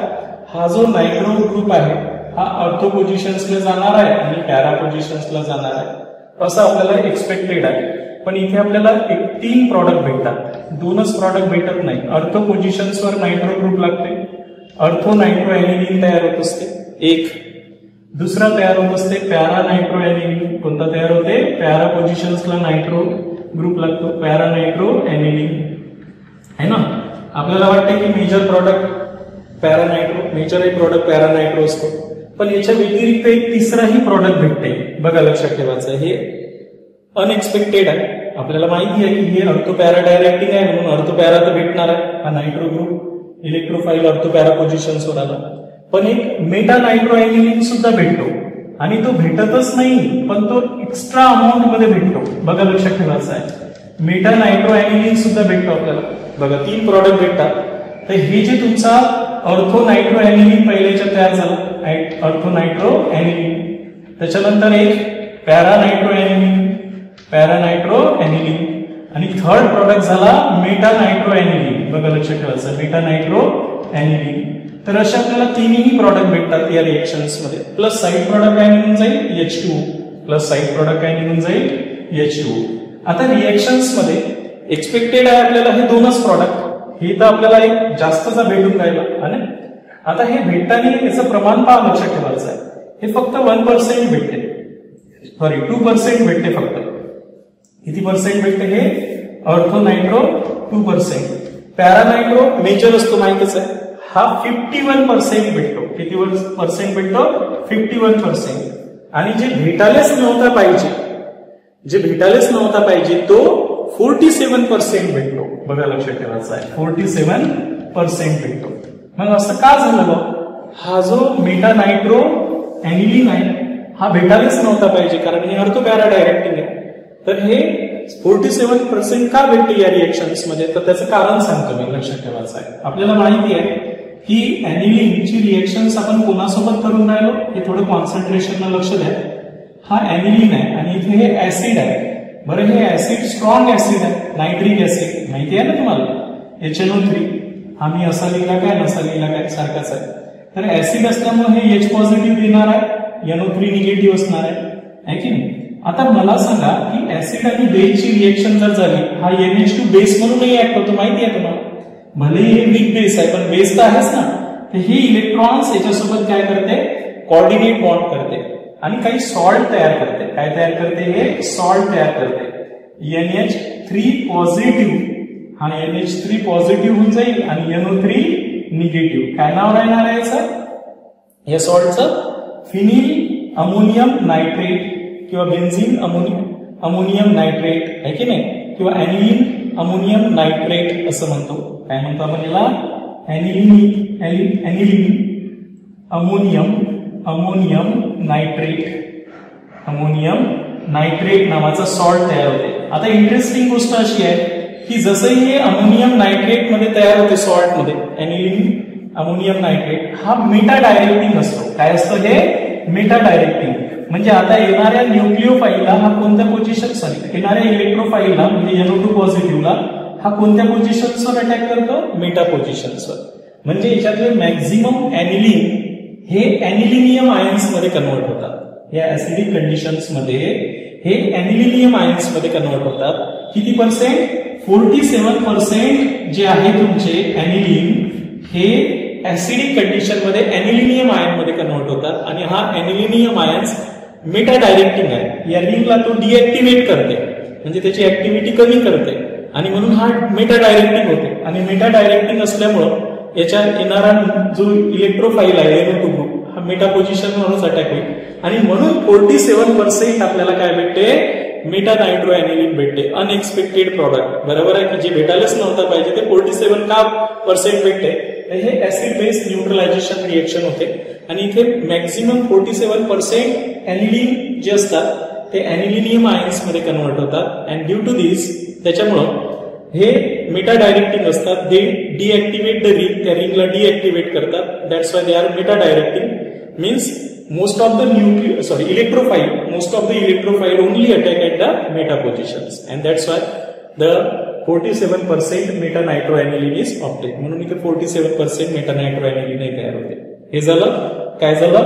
हा जो नायट्रो ग्रुप आहे हा ऑर्थो पोझिशन्सला जाणार आहे आणि पॅरा पोझिशन्सला जाणार आहे असं आपल्याला एक्सपेक्टेड आहे. पण इथे आपल्याला 3 प्रॉडक्ट भेटतात, 2च प्रॉडक्ट भेटत नाही. ऑर्थो पोझिशन्सवर नायट्रो ग्रुप लागते, ऑर्थो नायट्रो एनिलीन तयार होत असते एक, दुसरा तयार होत असते पॅरा नायट्रो एनिलीन. कोणता तयार होते, पॅरा पोझिशन्सला नायट्रो ग्रुप लागतो, पॅरा नायट्रो एनिलीन है ना. आपल्याला वाटते की major product para nitro, major product para nitro असतो, पण याच्या व्यतिरिक्त एक तिसराही प्रॉडक्ट भेटते. बघा लक्षात ठेवायचं, हे अनएक्सपेक्टेड आहे. आपल्याला माहिती आहे की हे ऑर्थो पॅरा डायरेक्टिंग आहे म्हणून ऑर्थो पॅरा तर भेटणार आहे. हा nitro group electrophile ortho para पोझिशन्सवर आला, पण एक मेटा नायट्रो एनिलीन सुद्धा भेटतो आणि तो भेटतच नाही पण तो एक्स्ट्रा अमाऊंट मध्ये भेटतो. बघा लक्षात ठेवायचं आहे, मेटा नायट्रो एनिलीन सुद्धा भेटतो आपल्याला. बघा 3 प्रॉडक्ट भेटतात. तर हे जे तुमचा ऑर्थो नायट्रो एनिलीन पहिल्याच्या तयार झाला, ऑर्थो नायट्रो एनिलीन, त्याच्यानंतर एक para nitro aniline, para nitro aniline, आणि थर्ड प्रॉडक्ट झाला मेटा नायट्रो एनिलीन. बघा लक्षात ठेवायचं, मेटा नायट्रो एनिलीन. तर असे आपल्याला 3ही प्रॉडक्ट भेटतात या रिएक्शन्स मध्ये. प्लस साईड प्रॉडक्ट काय निघून जाईल H2O, प्लस साईड प्रॉडक्ट काय निघून जाईल H2O. आता रिएक्शन्स मध्ये एक्सपेक्टेड आहे आपल्याला हे 2च प्रॉडक्ट, हे तर आपल्याला एक जास्तचा भेटून राहिला. आणि आता हे भेटताना याचं प्रमाण पहा, लक्षात ठेवायचं आहे, हे फक्त 1% भेटते, सॉरी 2% भेटते फक्त. किती पर्सेंट भेटते हे, ortho nitro 2%. Para nitro major असतो माहितीच आहे, हा 51% भेटतो. किती पर्सेंट भेटतो, 51%. आणि जे भेटायलाच नव्हता पाहिजे, जे भेटायलाच नव्हता पाहिजे तो 47% भेटतो. बघा लक्षात ठेवायचं आहे, 47% भेटतो. मग असं का झालं, हा जो मेटा नायट्रो एनिलीन आहे हा भेटायलाच नव्हता पाहिजे कारण हे ऑर्थो पॅरा डायरेक्टिंग आहे. तर हे 47% का भेटते या रिएक्शन्स मध्ये, तर त्याचं कारण सांगतो मी, लक्षात ठेवायचं आहे. आपल्याला माहिती आहे की एनिलीनची रिएक्शन्स आपण कोणासोबत करून राहिलो, हे थोडं कॉन्सन्ट्रेशनला लक्ष द्या. हा एनिलीन आहे आणि इथे हे ऍसिड आहे. बरं, हे ऍसिड स्ट्रॉंग ऍसिड आहे, नायट्रिक ऍसिड माहिती आहे ना तुम्हाला, HNO3. हा मी असा लिहिला काय नसा लिहिला काय सारखाच आहे. तर ऍसिड असल्यामुळे हे H पॉझिटिव्ह देणार आहे, NO3 निगेटिव्ह असणार आहे की नाही. आता मला सांगा की ऍसिड आणि बेसची रिएक्शन जर झाली, हा NH2 बेस म्हणूनही ऍक्ट होतो माहिती आहे तुम्हाला. भले हे वीक बेस आहे पण बेस तर आहेच ना. तर हे इलेक्ट्रॉन्स याच्यासोबत काय करते, कोऑर्डिनेट बॉन्ड करते आणि काही सॉल्ट तयार करते. काय तयार करते, हे सॉल्ट तयार करते. NH3 पॉझिटिव्ह, हा NH3 पॉझिटिव्ह होऊन जाईल आणि NO3 निगेटिव्ह. काय नाव राहणार आहे याचं, या सॉल्टचं, फिनिल अमोनियम नायट्रेट किंवा बेन्झीन अमोनियम नायट्रेट आहे की नाही, किंवा एनिलीन अमोनियम नायट्रेट असं म्हणतो. काय म्हणतो आपण याला, एनिलीन अमोनियम नायट्रेट नावाचा सॉल्ट तयार होते. आता इंटरेस्टिंग गोष्ट अशी आहे की जसंही हे अमोनियम नायट्रेट मध्ये तयार होते सॉल्ट मध्ये, एनिलीन अमोनियम नायट्रेट हा मेटा डायरेक्टिंग असतो. काय असतं हे, मेटा डायरेक्टिंग. म्हणजे आता येणाऱ्या न्यूक्लिओफाईलला हा कोणत्या पोझिशन, सॉरी येणाऱ्या इलेक्ट्रोफाईलला म्हणजे NO2 पॉझिटिव्हला हा कोणत्या पोझिशन्सवर अटॅक करतो, मेटा पोझिशन्सवर. म्हणजे याच्यातले मॅक्झिमम एनिलीन हे एनिलिनियम आयन्स मध्ये कन्वर्ट होतात. या ऍसिडिक कंडिशन्स मध्ये हे एनिलिनियम आयन्स मध्ये कन्वर्ट होतात. किती पर्सेंट, 47% जे आहे तुमचे एनिलीन हे ऍसिडिक कंडिशन मध्ये एनिलिनियम आयन मध्ये कन्वर्ट होतात. आणि हा एनिलिनियम आयन्स मेटा डायरेक्टिंग आहे, या रिंगला तो डिऍक्टिव्हेट करते, म्हणजे त्याची ऍक्टिव्हिटी कमी करते आणि म्हणून हा मेटा डायरेक्टिंग होते. आणि मेटा डायरेक्टिंग असल्यामुळं याच्या येणारा जो इलेक्ट्रोफाईल आहे NO2 ग्रुप हा मेटा पोझिशनवरच अटॅक होईल आणि म्हणून 47% आपल्याला काय भेटते, मेटा नायट्रो एनिलीन भेटते. अनएक्सपेक्टेड प्रॉडक्ट, बरोबर आहे की जे भेटायलाच नव्हतं पाहिजे ते 47% भेटते. हे ऍसिड बेस न्यूट्रलायझेशन रिएक्शन होते आणि इथे मॅक्झिमम 47% एनिलीन जे असतात ते एनिलिनियम आयन्स मध्ये कन्वर्ट होतात. अँड ड्यू टू दिस, त्याच्यामुळं हे मेटा डायरेक्टिंग असतात. दे डिऍक्टिव्हेट द रिंग, त्या रिंगला डिऍक्टिव्हेट करतात. That's why they are Meta directing. Means most of the electrophile only attack at the meta positions, and that's why the 47% meta nitroaniline is obtained. म्हणून इथे 47% meta nitroaniline तयार होते. हे झालं काय झालं,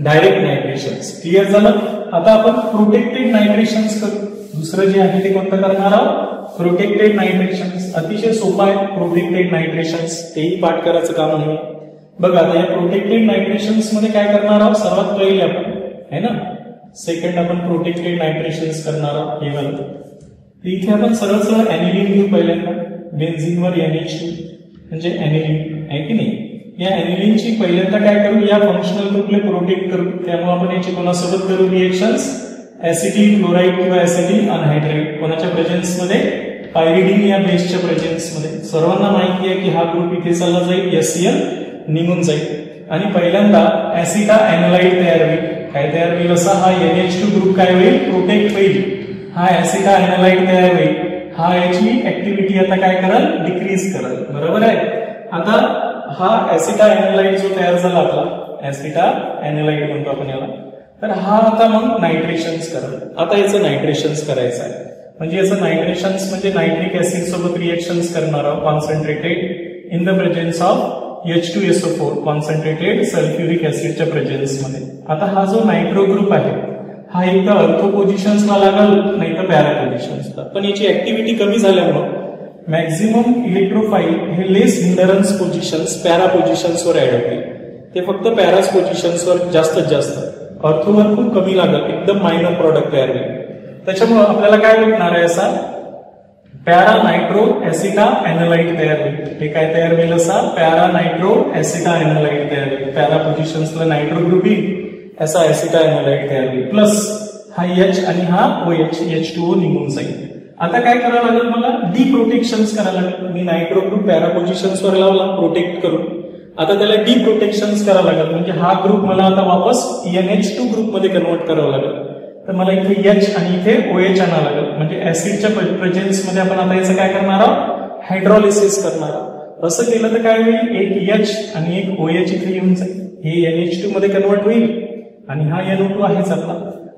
डायरेक्ट नायट्रेशन्स. क्लिअर झालं. आता आपण प्रोटेक्टेड नायट्रेशन्स करू. दुसरं जे आहे ते कोणतं करणार आहोत, प्रोटेक्टेड नायट्रेशन्स. अतिशय सोपं आहे प्रोटेक्टेड नायट्रेशन्स, तेही पाठ करायचं काम नाही. बघा आता या प्रोटेक्टेड नायट्रेशन्स मध्ये काय करणार आहोत, सर्वात पहिले आपण है ना सेकंड आपण प्रोटेक्टेड नायट्रेशन्स करणार आहोत. हे झालं. इथे आपण सरळ सरळ ऍनिलीन घेऊ. पहिल्यांदा बेन्झीनवर NH2 म्हणजे ऍनिलीन आहे की नाही. या ऍनिलीनची पहिल्यांदा काय करू, या फंक्शनल ग्रुपला प्रोटेक्ट करू. त्यामुळे आपण याची कोणासोबत करू रिएक्शन्स, ऍसिटिल क्लोराईड किंवा ऍसिटिल अनहायड्राइड. कोणाच्या प्रेझेन्स मध्ये, पायरिडीन या बेसच्या प्रेझेन्स मध्ये. सर्वांना माहिती आहे की हा ग्रुप इथे चालला जाईल, HCl निघून जाईल आणि पहिल्यांदा ऍसिटा एनालाइड तयार होईल. काय तयार होईल, असा हा NH2 ग्रुप काय होईल, प्रोटेक्ट होईल. हा ऍसिटा एनालाइड तयार होईल. हा याची ऍक्टिव्हिटी आता काय करेल, डिक्रीज करेल. बरोबर आहे. आता हा ऍसिटा एनालाइड जो तयार झाला आपला, ऍसिटा एनालाइड म्हणतो आपण याला, तर हा आता मग नायट्रेशन्स करेल. आता याचं नायट्रेशन्स करायचं आहे. म्हणजे याचं नायट्रेशन्स म्हणजे नायट्रिक ऍसिड सोबत रिएक्शन्स करणार आहोत, concentrated in the presence of H2SO4, concentrated sulphuric ऍसिडच्या प्रेझेन्स मध्ये. आता हा जो नायट्रो ग्रुप आहे हा एक तर अर्थो पोझिशन्सला लागल, नाही तर पॅरा पोझिशन्सला. पण याची ऍक्टिव्हिटी कमी झाल्यामुळे मॅक्झिमम इलेक्ट्रोफाईल हे लेस हिंडरन्स पोझिशन्स, पॅरा पोझिशन्सवर ऍड होतील. ते फक्त पॅरास पोझिशन्सवर जास्तीत जास्त, अर्थोवर खूप कमी लागत, एकदम मायनर प्रॉडक्ट तयार होईल. त्याच्यामुळे आपल्याला काय भेटणार आहे, असा पॅरा नायट्रो ऍसिटा एनालाइड तयार होईल. हे काय तयार होईल, असा पॅरा नायट्रो ऍसिटा एनालाइड तयार होईल. पॅरा पोझिशन्सला नायट्रो ग्रुप येईल, असा ऍसिटा एनालाइड तयार होईल. प्लस हा H आणि हा OH, H2O निघून जाईल. आता काय करावं लागेल, मला डिप्रोटेक्शन्स करायला लागेल. मी नायट्रो ग्रुप पॅरा पोझिशन्सवर लावला प्रोटेक्ट करून. आता त्याला डिप्रोटेक्शन्स करावं लागेल. म्हणजे हा ग्रुप मला आता वापस NH2 ग्रुप मध्ये कन्वर्ट करावं लागेल. तर मला इथे H आणि इथे OH आणावं लागेल. म्हणजे ऍसिडच्या प्रेझेन्स मध्ये आपण आता याचं काय करणार आहोत, हायड्रॉलिसिस करणार आहोत. असं केलं तर काय होईल, एक H आणि एक OH इथे येऊन जाईल. हे NH2 मध्ये कन्वर्ट होईल आणि हा NO2 आहेच आपला.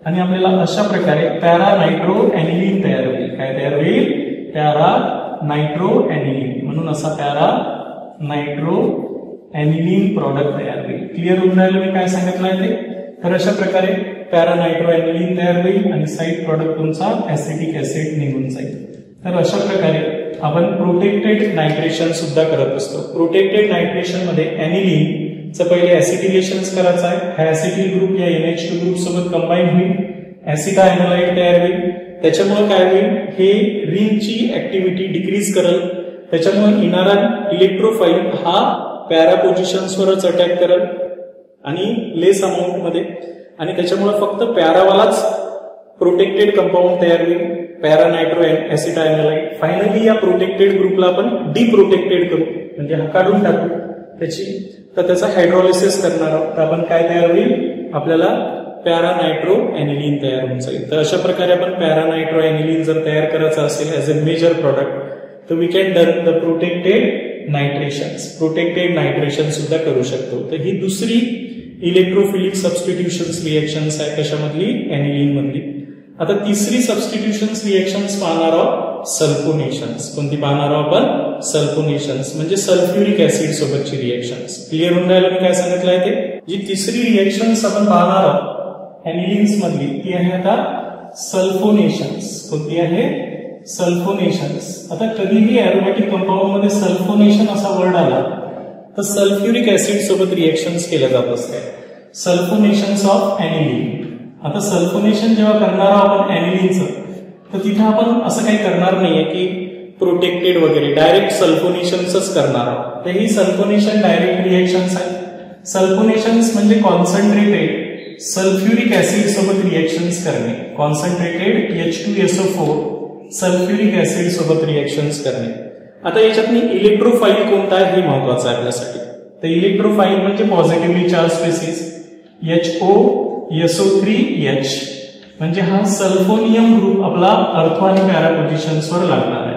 आणि आपल्याला अशा प्रकारे पॅरा नायट्रो एनिलीन तयार होईल. काय तयार होईल, पॅरा नायट्रो एनिलीन. म्हणून असा पॅरा नायट्रो एनिलीन प्रॉडक्ट तयार होईल. क्लिअर होऊन राहिलं मी काय सांगितलंय ते. तर अशा प्रकारे पॅरा नायट्रो एनिलीन तयार होईल आणि साईड प्रॉडक्ट तुमचा ऍसिटिक ऍसिड निघून जाईल. तर अशा प्रकारे आपण प्रोटेक्टेड नायट्रेशन सुद्धा करत असतो. प्रोटेक्टेड नायट्रेशन मध्ये एनिलीन चं पहिले ऍसिटिलेशन्स करायचं आहे. हा ऍसिटिल ग्रुप या NH2 ग्रुप सोबत कंबाईन होईल, ऍसिटा एनालाइड तयार होईल. त्याच्यामुळे काय होईल, हे रिंगची ऍक्टिव्हिटी डिक्रीज करेल. त्याच्यामुळे येणारा इलेक्ट्रोफाईल हा पॅरा पोझिशन्सवरच अटॅक करेल आणि लेस अमाऊंट मध्ये. आणि त्याच्यामुळे फक्त पॅरावालाच प्रोटेक्टेड कंपाऊंड तयार होईल, पॅरा नायट्रो ऍसिटा एनालाइड. फायनली या प्रोटेक्टेड ग्रुपला आपण डिप्रोटेक्टेड करू, म्हणजे हा काढून टाकू तर त्याचा हायड्रॉलिसिस करणार आहोत. तर आपण काय तयार होईल, आपल्याला पॅरा नायट्रो एनिलीन तयार होऊन जाईल. तर अशा प्रकारे आपण पॅरा नायट्रो एनिलीन जर तयार करायचं असेल ऍज अ मेजर प्रॉडक्ट, तर we can done the protected nitration सुद्धा करू शकतो. तर ही दुसरी इलेक्ट्रोफिलिक सबस्टिट्यूशन्स रिएक्शन्स आहे, कशामधली, एनिलीन मधली. आता तिसरी सबस्टिट्यूशन्स रिएक्शन्स पाहणार आहोत, सल्फोनेशन्स. कोणती पाहणार आहोत आपण, सल्फोनेशन्स म्हणजे सल्फ्युरिक ऍसिड सोबतची रिएक्शन्स. क्लिअर होऊन राहिलं मी काय सांगितलंय ते. जी तिसरी रिएक्शन्स आपण पाहणार आहोत एनिलीन्स मधली, ती आहे आता सल्फोनेशन्स. कोणती आहे, सल्फोनेशन्स. आता कधीही अरोमॅटिक कंपाऊंड मध्ये सल्फोनेशन असा वर्ड आला तर सल्फ्युरिक ऍसिड सोबत रिएक्शन्स केल्या जात असतात. सल्फोनेशन्स ऑफ एनिलीन. आता सल्फोनेशन जेव्हा करणार आहोत आपण एनिलीनचं, तर तिथे आपण असं काही करणार नाहीये की प्रोटेक्टेड वगैरे, डायरेक्ट सल्फोनेशन्सच करणार आहोत. तर ही सल्फोनेशन डायरेक्ट रिएक्शन्स आहेत. सल्फोनेशन्स म्हणजे कॉन्सन्ट्रेटेड सल्फ्युरिक ऍसिड सोबत रिएक्शन्स करणे. कॉन्सन्ट्रेटेड H2SO4 सल्फ्युरिक ऍसिड सोबत रिएक्शन्स करणे. आता याच्यातनी इलेक्ट्रोफाईल कोणता आहे हे महत्वाचं आहे आपल्यासाठी. तर इलेक्ट्रोफाईल म्हणजे पॉझिटिव्हली चार्ज स्पेसिस HOSO3H म्हणजे हा सल्फोनियम ग्रुप आपला अर्थो आणि पॅरा पोझिशन्सवर लागणार आहे.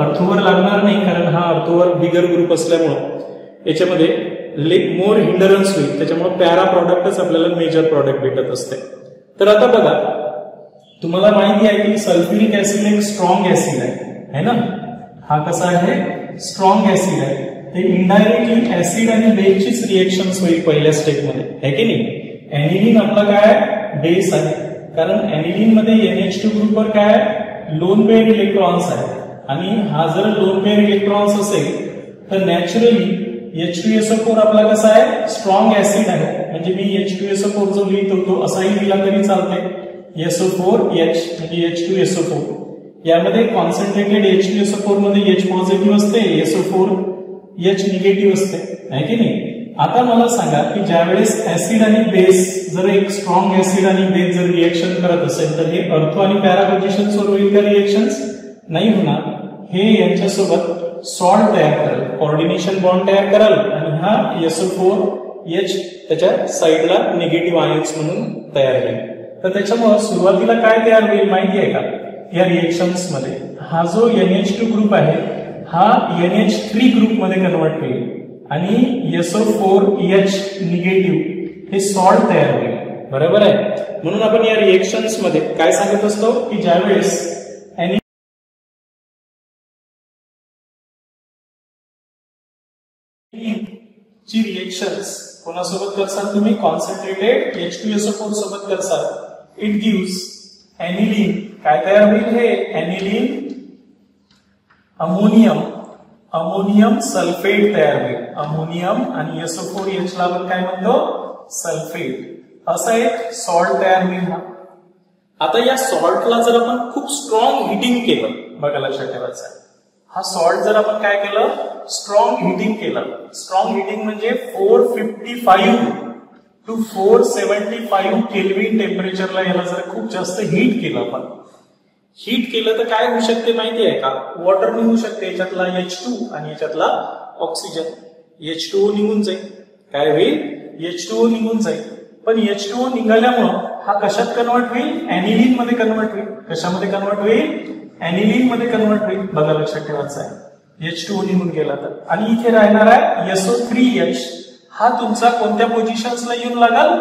अर्थोवर लागणार नाही, कारण हा अर्थोवर बिगर ग्रुप असल्यामुळं याच्यामध्ये मोर हिंडरन्स होईल, त्याच्यामुळे पॅरा प्रॉडक्टच आपल्याला मेजर प्रॉडक्ट भेटत असते. तर आता बघा, तुम्हाला माहिती आहे की सल्फ्युरिक ऍसिड एक स्ट्रॉंग ऍसिड आहे ना. हा कसा आहे, स्ट्रॉंग ऍसिड आहे. ते इनडायरेक्टली ऍसिड आणि बेसचीच रिएक्शन्स होईल पहिल्या स्टेपमध्ये, आहे की नाही. एनिलीन आपला काय बेस आहे, कारण एनिलीन मध्ये NH2 ग्रुपवर काय लोन पेअर इलेक्ट्रॉन्स आहे, आणि हा जर लोन पेअर इलेक्ट्रॉन्स असेल तर नॅचरली H2SO4 आपला कसा आहे, स्ट्रॉंग ऍसिड आहे. म्हणजे मी H2SO4 जो लिहितो तो असाही लिहिला तरी चालते, SO4H म्हणजे H2SO4. यामध्ये कॉन्सन्ट्रेटेड H2SO4 मध्ये H पॉझिटिव्ह असते, SO4H निगेटिव्ह असते, आहे की नाही. आता मला सांगा की ज्यावेळेस ऍसिड आणि बेस जर एक स्ट्रॉंग ऍसिड आणि बेस जर रिएक्शन करत असेल तर हे अर्थो आणि पॅरा पोझिशन्सवर होईल का रिएक्शन्स? नाही होणार. हे यांच्यासोबत सॉल्ट तयार कराल, कोऑर्डिनेशन बॉन्ड तयार कराल, आणि हा SO4H त्याच्या साईडला निगेटिव्ह आयन्स म्हणून तयार होईल. तर त्याच्यामुळे सुरुवातीला काय तयार होईल माहिती आहे का, या रिएक्शन्स मध्ये हा जो NH2 ग्रुप आहे हा NH3 ग्रुप मध्ये कन्वर्ट होईल, आणि SO4H निगेटिव्ह हे सॉल्ट तयार होईल. बरोबर आहे. म्हणून आपण या रिएक्शन्स मध्ये काय सांगत असतो की ज्यावेळेस ची रिएक्शन्स कोणासोबत करसाल तुम्ही, कॉन्सन्ट्रेटेड H2SO4 सोबत करसाल, इट गिव्स एनिलीन. काय तयार होईल, हे एनिलीन अमोनियम सल्फेट तयार होईल. अमोनियम आणि SO4H ला आपण काय म्हणतो, सल्फेट. असा एक सॉल्ट तयार होईल हा. आता या सॉल्टला जर आपण खूप स्ट्रॉंग हिटिंग केलं, बघा लक्षात ठेवायचं आहे, हा सॉल्ट जर आपण काय केलं, स्ट्रॉंग हिटिंग केलं. स्ट्रॉंग हिटिंग म्हणजे 455 to 475 केल्विन टेम्परेचरला याला जर खूप जास्त हीट केलं आपण, हीट केलं तर काय होऊ शकते माहिती आहे का, वॉटर निघू शकते याच्यातला H2 आणि याच्यातला ऑक्सिजन. H2O निघून जाईल. काय होईल, H2O निघून जाईल. पण H2O निघाल्यामुळं हा कशात कन्वर्ट होईल, एनिलीन मध्ये कन्वर्ट होईल. कशामध्ये कन्वर्ट होईल, एनिलीन मध्ये कन्वर्ट होईल. बघा लक्षात ठेवायचं आहे, H2O निघून गेला तर. आणि इथे राहणार आहे SO3H. हा तुमचा कोणत्या पोझिशन्सला येऊन लागल,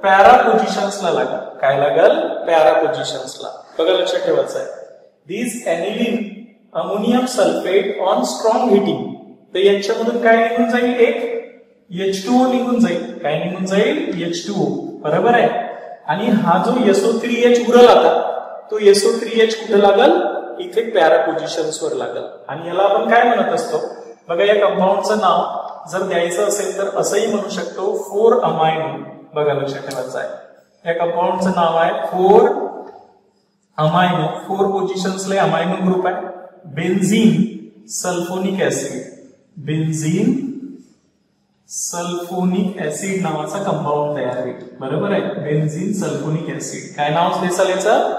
पॅरा पोझिशन्सला लागल. काय लागल, पॅरा पोझिशन्सला. बघा लक्षात ठेवायचं आहे, this aniline ammonium sulphate on strong heating. तर यांच्यामधून काय निघून जाईल, एक H2O निघून जाईल. काय निघून जाईल, H2O. बरोबर आहे. आणि हा जो SO3H उरला आता, तो SO3H कुठे लागल, इथे पॅरा पोझिशन्सवर लागल. आणि याला आपण काय म्हणत असतो, बघा या कंपाऊंडचं नाव जर द्यायचं असेल तर असंही म्हणू शकतो, 4 अमायनो. बघा लक्षात ठेवायचं आहे, या कंपाऊंडचं नाव आहे 4 अमायनो. 4 पोझिशन्सला अमायनो ग्रुप आहे. Benzene sulphonic acid. Benzene sulphonic acid नावाचा कंपाऊंड तयार होईल. बरोबर आहे, बेन्झीन सल्फोनिक ऍसिड. काय नाव देसाल याचं,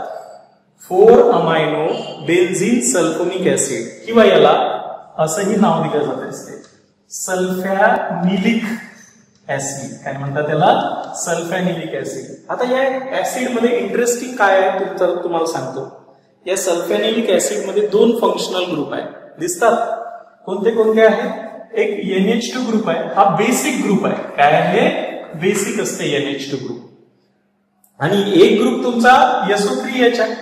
4 अमायनो बेन्झीन सल्फोनिक ऍसिड, किंवा याला असंही नाव दिलं जात असते, सल्फ्यानिलिक ऍसिड. काय म्हणतात त्याला, सल्फ्यानिलिक ऍसिड. आता या ऍसिड मध्ये इंटरेस्टिंग काय आहे तुम्हाला सांगतो. या सल्फ्यानिलिक ऍसिड मध्ये 2 फंक्शनल ग्रुप आहेत, दिसतात. कोणते कोणते आहेत, एक NH2 ग्रुप आहे, हा बेसिक ग्रुप आहे. काय आहे, बेसिक असते NH2 ग्रुप. आणि एक ग्रुप तुमचा SO3H आहे,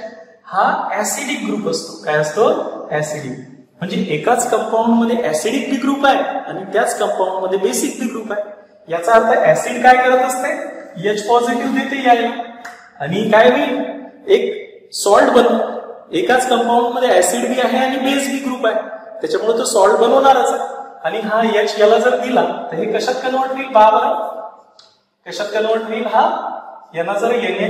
हा ऍसिडिक ग्रुप असतो. काय असतो, ऍसिडिक. म्हणजे एकाच कंपाऊंड मध्ये ऍसिडिक बी ग्रुप आहे आणि त्याच कंपाऊंड मध्ये बेसिक बी ग्रुप आहे. याचा अर्थ ऍसिड काय करत असते, H पॉझिटिव्ह देते याला, आणि काय होईल, एक सॉल्ट बनतो. एकाच कंपाऊंड मध्ये ऍसिड बी आहे आणि बेस बी ग्रुप आहे, त्याच्यामुळे तो सॉल्ट बनवणारच आहे. आणि हा H याला जर दिला तर हे कशात कन्वर्ट होईल, बाबा कशात कन्वर्ट होईल, हा यांना जर एक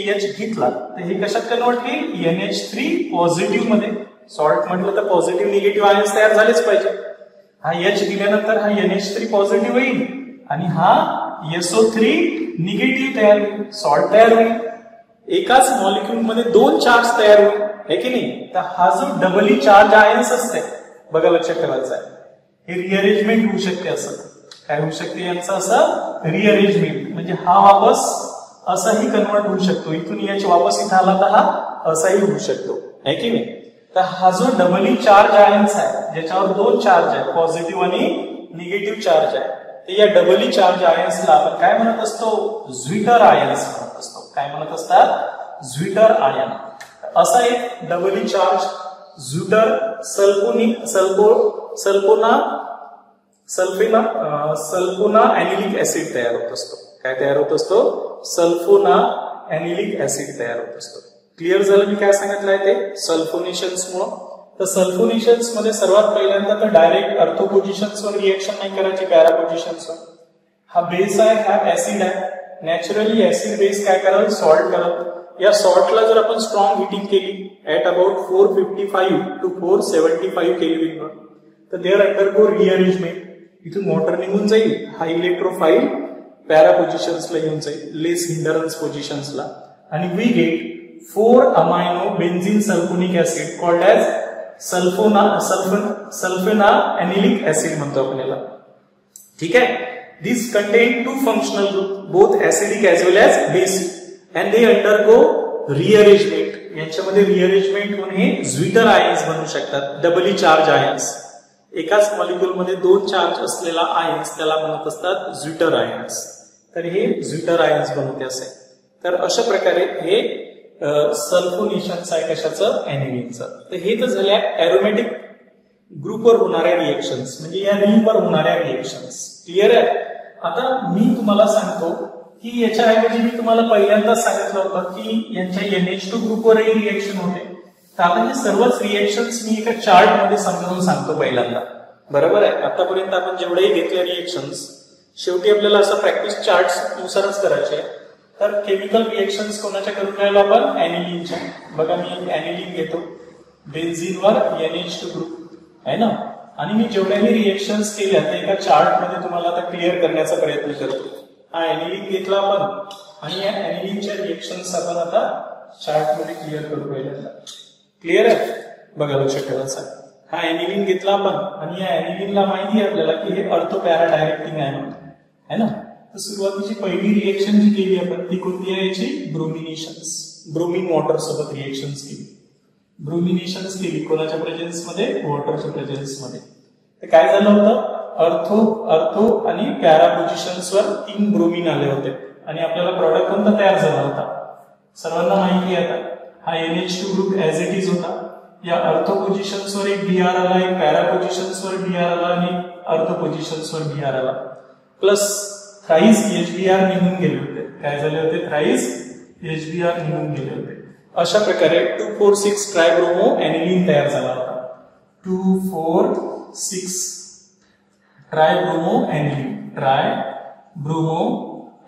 H घेतला तर हे कशात कन्वर्ट होईल, NH3 पॉझिटिव्ह मध्ये. सॉल्ट म्हटलं तर पॉझिटिव्ह निगेटिव्ह आयन्स तयार झालेच पाहिजे. हा H दिल्यानंतर हा NH3 पॉझिटिव्ह होईल आणि हा SO3 निगेटिव्ह तयार होईल, सॉल्ट तयार होईल. एकाच मॉलिक्युल मध्ये 2 चार्ज तयार होईल, है की नाही. तर हा जो डबली चार्ज आयन्स असते, बघा लक्षात ठेवायचं आहे, हे रिअरेंजमेंट होऊ शकते. असं काय होऊ शकते, यांचं असं रिअरेंजमेंट. म्हणजे हा वापस असाही कन्वर्ट होऊ शकतो, इथून H वापस इथं आला तर हा असाही होऊ शकतो, है की नाही. तर हा जो डबली चार्ज आयन्स आहे, ज्याच्यावर 2 चार्ज आहे, पॉझिटिव्ह आणि निगेटिव्ह चार्ज आहे, तर या डबली चार्ज आयन्सला आपण काय म्हणत असतो, झ्विटर आयन्स म्हणत असतो. काय म्हणत असतात, झ्विटर आयन. असा एक डबली चार्ज झ्विटर सल्फोना एनिलिक ऍसिड तयार होत असतो. काय तयार होत असतो, सल्फोना एनिलिक ऍसिड तयार होत असतो. क्लिअर झालं मी काय सांगितलं आहे ते सल्फोनेशन्स मुळे. तर सल्फोनेशन्स मध्ये सर्वात पहिल्यांदा तर डायरेक्ट अर्थो पोझिशन्सवर रिएक्शन नाही करायची, पॅरा पोझिशन्सवर. हा बेस आहे, हा ऍसिड आहे. नॅचरली ऍसिड बेस काय कराल, सॉल्ट कराल. या सॉल्टला जर आपण स्ट्रॉंग हिटिंग केली ऍट अबाउट 455 to 475 केल्विनवर, तर देअर अंडरगो रिअरेंजमेंट. इथून वॉटर निघून जाईल, हा इलेक्ट्रोफाईल पॅरा पोझिशन्सला येऊन जाईल, लेस हिंडरन्स पोझिशन्सला, आणि we get 4 amino benzene sulphonic acid called as sulphanilic acid म्हणतो आपण याला. ठीक आहे. This contain 2 functional group, both acidic as well as basic, and they undergo rearrangement. यांच्यामध्ये रिअरेंजमेंट होऊन हे झ्विटर आयन्स बनू शकतात, डबली चार्ज आयन्स. एकाच मॉलिक्युल मध्ये 2 चार्ज असलेला आयन्स त्याला म्हणत असतात झ्विटर आयन्स. तर हे झ्विटर आयन्स बनवते असे. तर अशा प्रकारे हे सल्फोनेशन्स आहे कशाचं, एनिलीनचं. तर हे तर झाल्या एरोमॅटिक ग्रुपवर होणाऱ्या रिएक्शन्स, म्हणजे या रिंगवर होणाऱ्या रिएक्शन्स. क्लिअर आहे. आता मी तुम्हाला सांगतो की याच्याऐवजी मी तुम्हाला पहिल्यांदाच सांगितलं होतं की यांच्या NH2 ग्रुपवरही रिएक्शन होते. तर आता हे सर्वच रिएक्शन्स मी एका चार्ट मध्ये समजावून सांगतो पहिल्यांदा. बरोबर आहे. आतापर्यंत आपण जेवढेही घेतले रिएक्शन्स, शेवटी आपल्याला असं प्रॅक्टिस चार्ट नुसारच करायचे. तर केमिकल रिएक्शन्स कोणाच्या करून राहिलो आपण, एनिलीनच्या. बघा मी एनिलीन घेतो, बेन्झीनवर NH2 ग्रुप आहे ना, आणि मी जेवढ्याही रिएक्शन्स केल्या त्या एका चार्ट मध्ये तुम्हाला आता क्लिअर करण्याचा प्रयत्न करतो. हा एनिलीन घेतला आपण, आणि या एनिलीनच्या रिएक्शन्स आपण आता चार्ट मध्ये क्लिअर करू पहिल्यांदा. क्लिअर आहे. बघा लक्षात ठेवायचं. हा एनिलीन घेतला आपण, आणि या एनिलीनला माहिती आहे आपल्याला की हे अर्थो पॅरा डायरेक्टिंग आहे ना. तर सुरुवातीची पहिली रिएक्शन जी केली आपण ती कोणती आहे, याची ब्रोमिनेशन्स. ब्रोमिन वॉटर सोबत रिएक्शन्स केली, ब्रोमिनेशन्स केली. कोणाच्या प्रेझेन्स मध्ये, वॉटरच्या प्रेझेन्स मध्ये. तर काय झालं होतं, अर्थो आणि पॅरा पोझिशन्सवर 3 ब्रोमीन आले होते, आणि आपल्याला प्रॉडक्ट कोणता तयार झाला होता, सर्वांना माहिती आहे. आता हा NH2 group as it is होता. या अर्थो पोझिशन्सवर एक Br आला, एक पॅरा पोझिशन्सवर Br आला, आणि अर्थो पोझिशन्सवर Br आला, प्लस थ्राईस HBr निघून गेले होते. काय झाले होते, थ्राईस HBr निघून गेले होते. अशा प्रकारे 2,4,6 ट्रायब्रोमो एनिलीन तयार झाला होता. 2,4,6 ट्रायब्रोमो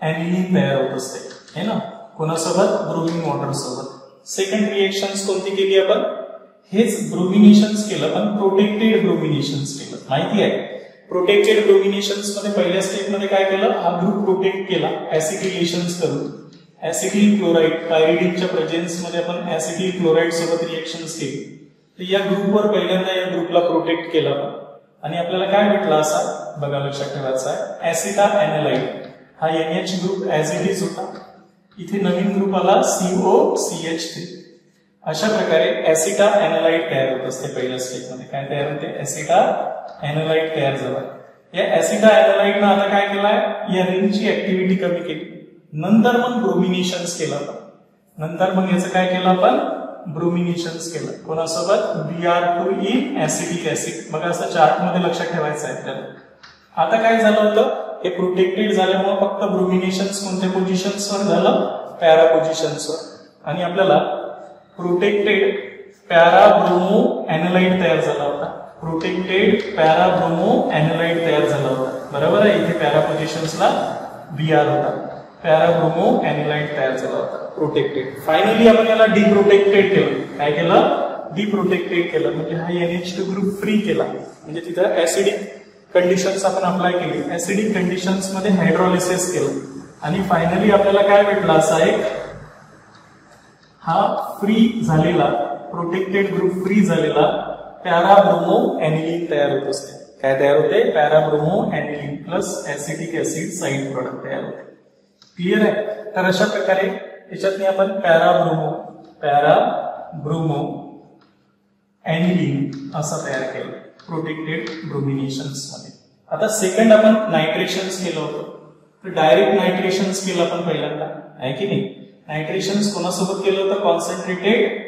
एनिलीन तयार होत असते, है ना. कोणासोबत, ब्रोमिन वॉटर सोबत. सेकंड रिएक्शन्स कोणती केली आपण, हेच ब्रोमिनेशन्स केलं, पण प्रोटेक्टेड ब्रोमिनेशन्स केलं. माहिती आहे प्रोटेक्टेड ब्रोमिनेशन्स मध्ये पहिल्या स्टेप मध्ये काय केलं, हा ग्रुप प्रोटेक्ट केला ऍसिटिलेशन्स करून. ऍसिटिल क्लोराईड, पायरिडीनच्या प्रेझेन्स मध्ये आपण ऍसिटिल क्लोराईड सोबत रिएक्शन्स केली. तर या ग्रुपवर पहिल्यांदा या ग्रुपला प्रोटेक्ट केलं, आणि आपल्याला काय भेटला असा, बघा लक्षात ठेवायचा आहे, ऍसिटा एनालाइड. हा NH group as it is होता. इथे नवीन ग्रुप आला COCH3. अशा प्रकारे ऍसिटा एनालाइड तयार होत असते. पहिल्या स्टेप मध्ये काय तयार होते, ऍसिटा एनालाइड तयार झाला. या ऍसिटा एनालाइडनं आता काय केलाय, या रिंगची ऍक्टिव्हिटी कमी केली. नंतर मग ब्रोमिनेशन्स केलं आपण. नंतर मग याचं काय केलं आपण, ब्रोमिनेशन्स केलं. कोणासोबत, Br2 इन ऍसिडिक ऍसिड. बघा असं चार्ट मध्ये लक्षात ठेवायचं आहे आपल्याला. आता काय झालं होतं, हे प्रोटेक्टेड झाल्यामुळे फक्त ब्रोमिनेशन्स कोणत्या पोझिशन्सवर झालं, पॅरा पोझिशन्सवर. आणि आपल्याला प्रोटेक्टेड पॅरा ब्रोमो एनालाइड तयार झाला होता. प्रोटेक्टेड पॅरा ब्रोमो एनालाइड तयार झाला होता. बरोबर आहे. इथे पॅरा पोझिशन्सला Br होता, पॅरा ब्रोमो एनालाइड तयार झाला होता, प्रोटेक्टेड. फायनली आपण याला डिप्रोटेक्टेड केलं. काय केलं, डिप्रोटेक्टेड केलं, म्हणजे हा NH2 ग्रुप फ्री केला. म्हणजे तिथं ऍसिडिक कंडिशन्स आपण अप्लाय केली. ऍसिडिक कंडिशन्स मध्ये हायड्रोलिसिस केलं, आणि फायनली आपल्याला काय भेटला, असा एक हा फ्री झालेला, प्रोटेक्टेड ग्रुप फ्री झालेला पॅरा ब्रोमो एनिलीन तयार होत असते. काय तयार होते, para bromo aniline plus acetic acid side product तयार होते. क्लिअर आहे. तर अशा प्रकारे याच्यातनी आपण पॅरा ब्रोमो एनिलीन असं तयार केलं प्रोटेक्टेड ब्रोमिनेशन्स मध्ये. आता सेकंड आपण नायट्रेशन्स केलं होतं, तर डायरेक्ट नायट्रेशन्स केलं आपण पहिल्यांदा, आहे की नाही. नायट्रेशन्स कोणासोबत केलं होतं, कॉन्सन्ट्रेटेड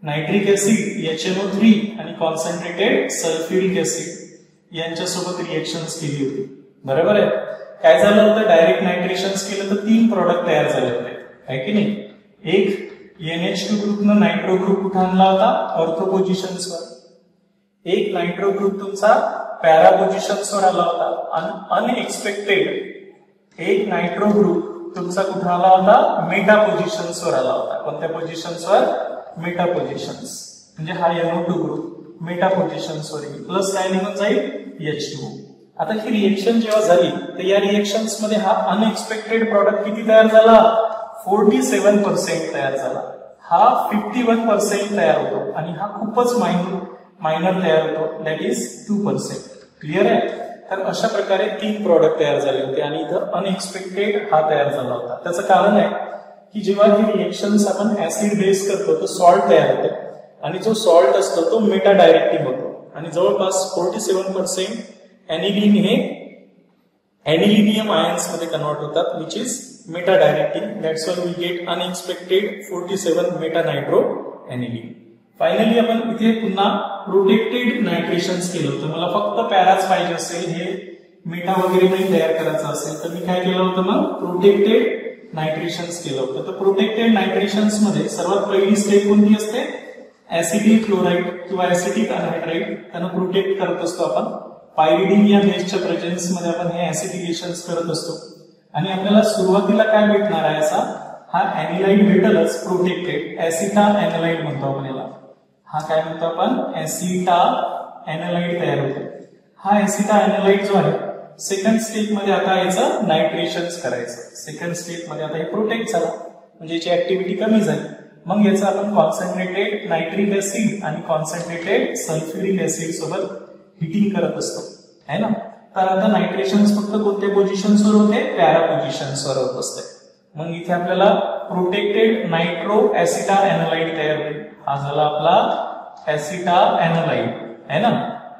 नायट्रिक ऍसिड HNO3 आणि कॉन्सन्ट्रेटेड सल्फ्युरिक ऍसिड यांच्यासोबत रिएक्शन्स केली होती, बरोबर आहे. काय झालं होतं, डायरेक्ट नायट्रेशन्स केलं तर 3 प्रोडक्ट तयार झाले होते, आहे की नाही. एक NH2 ग्रुपनं नायट्रो ग्रुप कुठे आणला होता, ऑर्थो पोझिशन्सवर. एक नायट्रो ग्रुप तुमचा पॅरा पोझिशन्सवर आला होता. अनएक्सपेक्टेड एक नायट्रो ग्रुप तुमचा कुठे आला होता, मेटा पोझिशन्सवर आला होता. कोणत्या पोझिशन्सवर, मेटा पोझिशन्स. म्हणजे हा NO2 ग्रुप मेटा पोझिशन्सवर येईल, प्लस काय निघून जाईल, H2O. आता ही रिएक्शन जेव्हा झाली तर या रिएक्शन्स मध्ये हा अनएक्सपेक्टेड प्रॉडक्ट किती तयार झाला, 47% तयार झाला. हा 51% तयार होतो आणि हा खूपच मायनर तयार होतो, दॅट इज 2%. क्लिअर आहे. तर अशा प्रकारे 3 प्रॉडक्ट तयार झाले होते आणि इथं अनएक्सपेक्टेड हा तयार झाला होता. त्याचं कारण आहे की जेव्हा ही रिएक्शन्स आपण ऍसिड बेस करतो तो सॉल्ट तयार होते आणि जो सॉल्ट असतो तो मेटा डायरेक्टिव्ह होतो आणि जवळपास 47% एनिलीन हे एनिलिनियम आयन्स मध्ये कन्वर्ट होतात, which is meta directive. That's why we get unexpected 47 meta nitro aniline. Finally आपण इथे पुन्हा प्रोटेक्टेड नायट्रेशन्स केलं होतं. मला फक्त पॅराच पाहिजे असेल, हे मेटा वगैरे नाही तयार करायचं असेल तर मी काय केलं होतं, मग प्रोटेक्टेड नायट्रेशन्स केलं होतं. तर प्रोटेक्टेड नायट्रेशन्स मध्ये सर्वात पहिली स्टेप कोणती असते, ऍसिडिक क्लोराईड किंवा ऍसिटिक अनहायड्राइड त्यांना प्रोटेक्ट करत असतो आपण. पायरिडीन या बेसच्या प्रेझेन्स मध्ये आपण हे ऍसिडिकेशन्स करत असतो आणि आपल्याला सुरुवातीला काय भेटणार आहे, असा हा एनिलाइड भेटलच प्रोटेक्टेड. ऍसिटा एनालाइड म्हणतो आपण याला. हा काय म्हणतो आपण, ऍसिटा एनालाइड तयार होतो. हा ऍसिटा एनालाइड जो आहे सेकंड स्टेप मध्ये आता याचं नायट्रेशन्स करायचं. सेकंड स्टेप मध्ये आता हे प्रोटेक्ट झाला म्हणजे याची ऍक्टिव्हिटी कमी झाली. मग याचं आपण कॉन्सन्ट्रेटेड नायट्रिक ऍसिड आणि कॉन्सन्ट्रेटेड सल्फ्युरिक ऍसिड सोबत हिटिंग करत असतो, है ना. तर आता नायट्रेशन्स फक्त कोणत्या पोझिशन्सवर होते, पॅरा पोझिशन्सवर होत असते. मग इथे आपल्याला प्रोटेक्टेड नायट्रो ऍसिटा एनालाइड तयार होईल. हा झाला आपला ऍसिटा एनालाइड, है ना.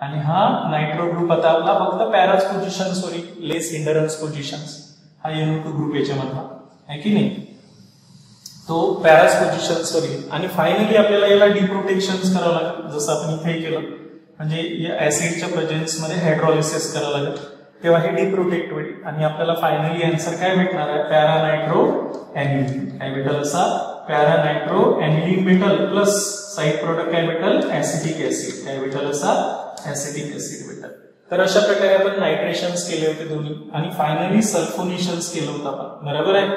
आणि हा नायट्रो ग्रुप आता आपला फक्त पॅराच पोझिशन्सवर येईल, लेस हिंडरन्स पोझिशन्स. हा NO2 ग्रुप याच्यामधला आहे की नाही, तो पॅराच पोझिशन्सवर येईल. आणि फायनली आपल्याला याला डिप्रोटेक्शन्स करावं लागेल, जसं आपण इथे केलं. म्हणजे या ऍसिडच्या प्रेझेन्स मध्ये हायड्रॉलिसिस करावं लागेल, तेव्हा हे डिप्रोटेक्ट होईल आणि आपल्याला फायनली आन्सर काय भेटणार आहे, पॅरा नायट्रो एनिलीन. काय भेटेल, असा पॅरा नायट्रो एनिलीन भेटेल, प्लस साइड प्रोडक्ट काय भेटेल, ऍसिटिक ऍसिड. काय भेटेल, असा ऍसिटिक ऍसिड भेटेल. तर अशा प्रकारे आपण नायट्रेशन्स केले होते दोन्ही आणि फायनली सल्फोनेशन्स केलं होतं आपण, बरोबर आहे.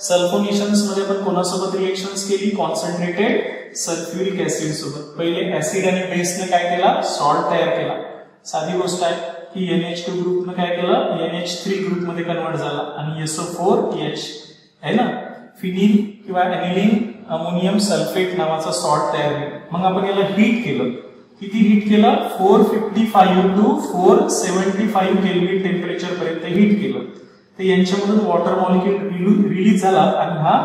सल्फोनेशन्स मध्ये आपण कोणासोबत रिएक्शन्स केली, कॉन्सन्ट्रेटेड सल्फ्युरिक ऍसिड सोबत. पहिले ऍसिड आणि बेसने काय केला, सॉल्ट तयार केला. साधी गोष्ट आहे की NH2 ग्रुपनं काय केलं, NH3 ग्रुप मध्ये कन्वर्ट झाला आणि SO4H आहे ना. फिनिल किंवा एनिलीन अमोनियम सल्फेट नावाचा सॉल्ट तयार केला. मग आपण याला हीट केलं. किती हीट केलं, 455 to 475 केल्विन टेम्परेचर पर्यंत हीट केलं. तर यांच्यामधून वॉटर मॉलिक्यूल रिलीज झाला आणि हा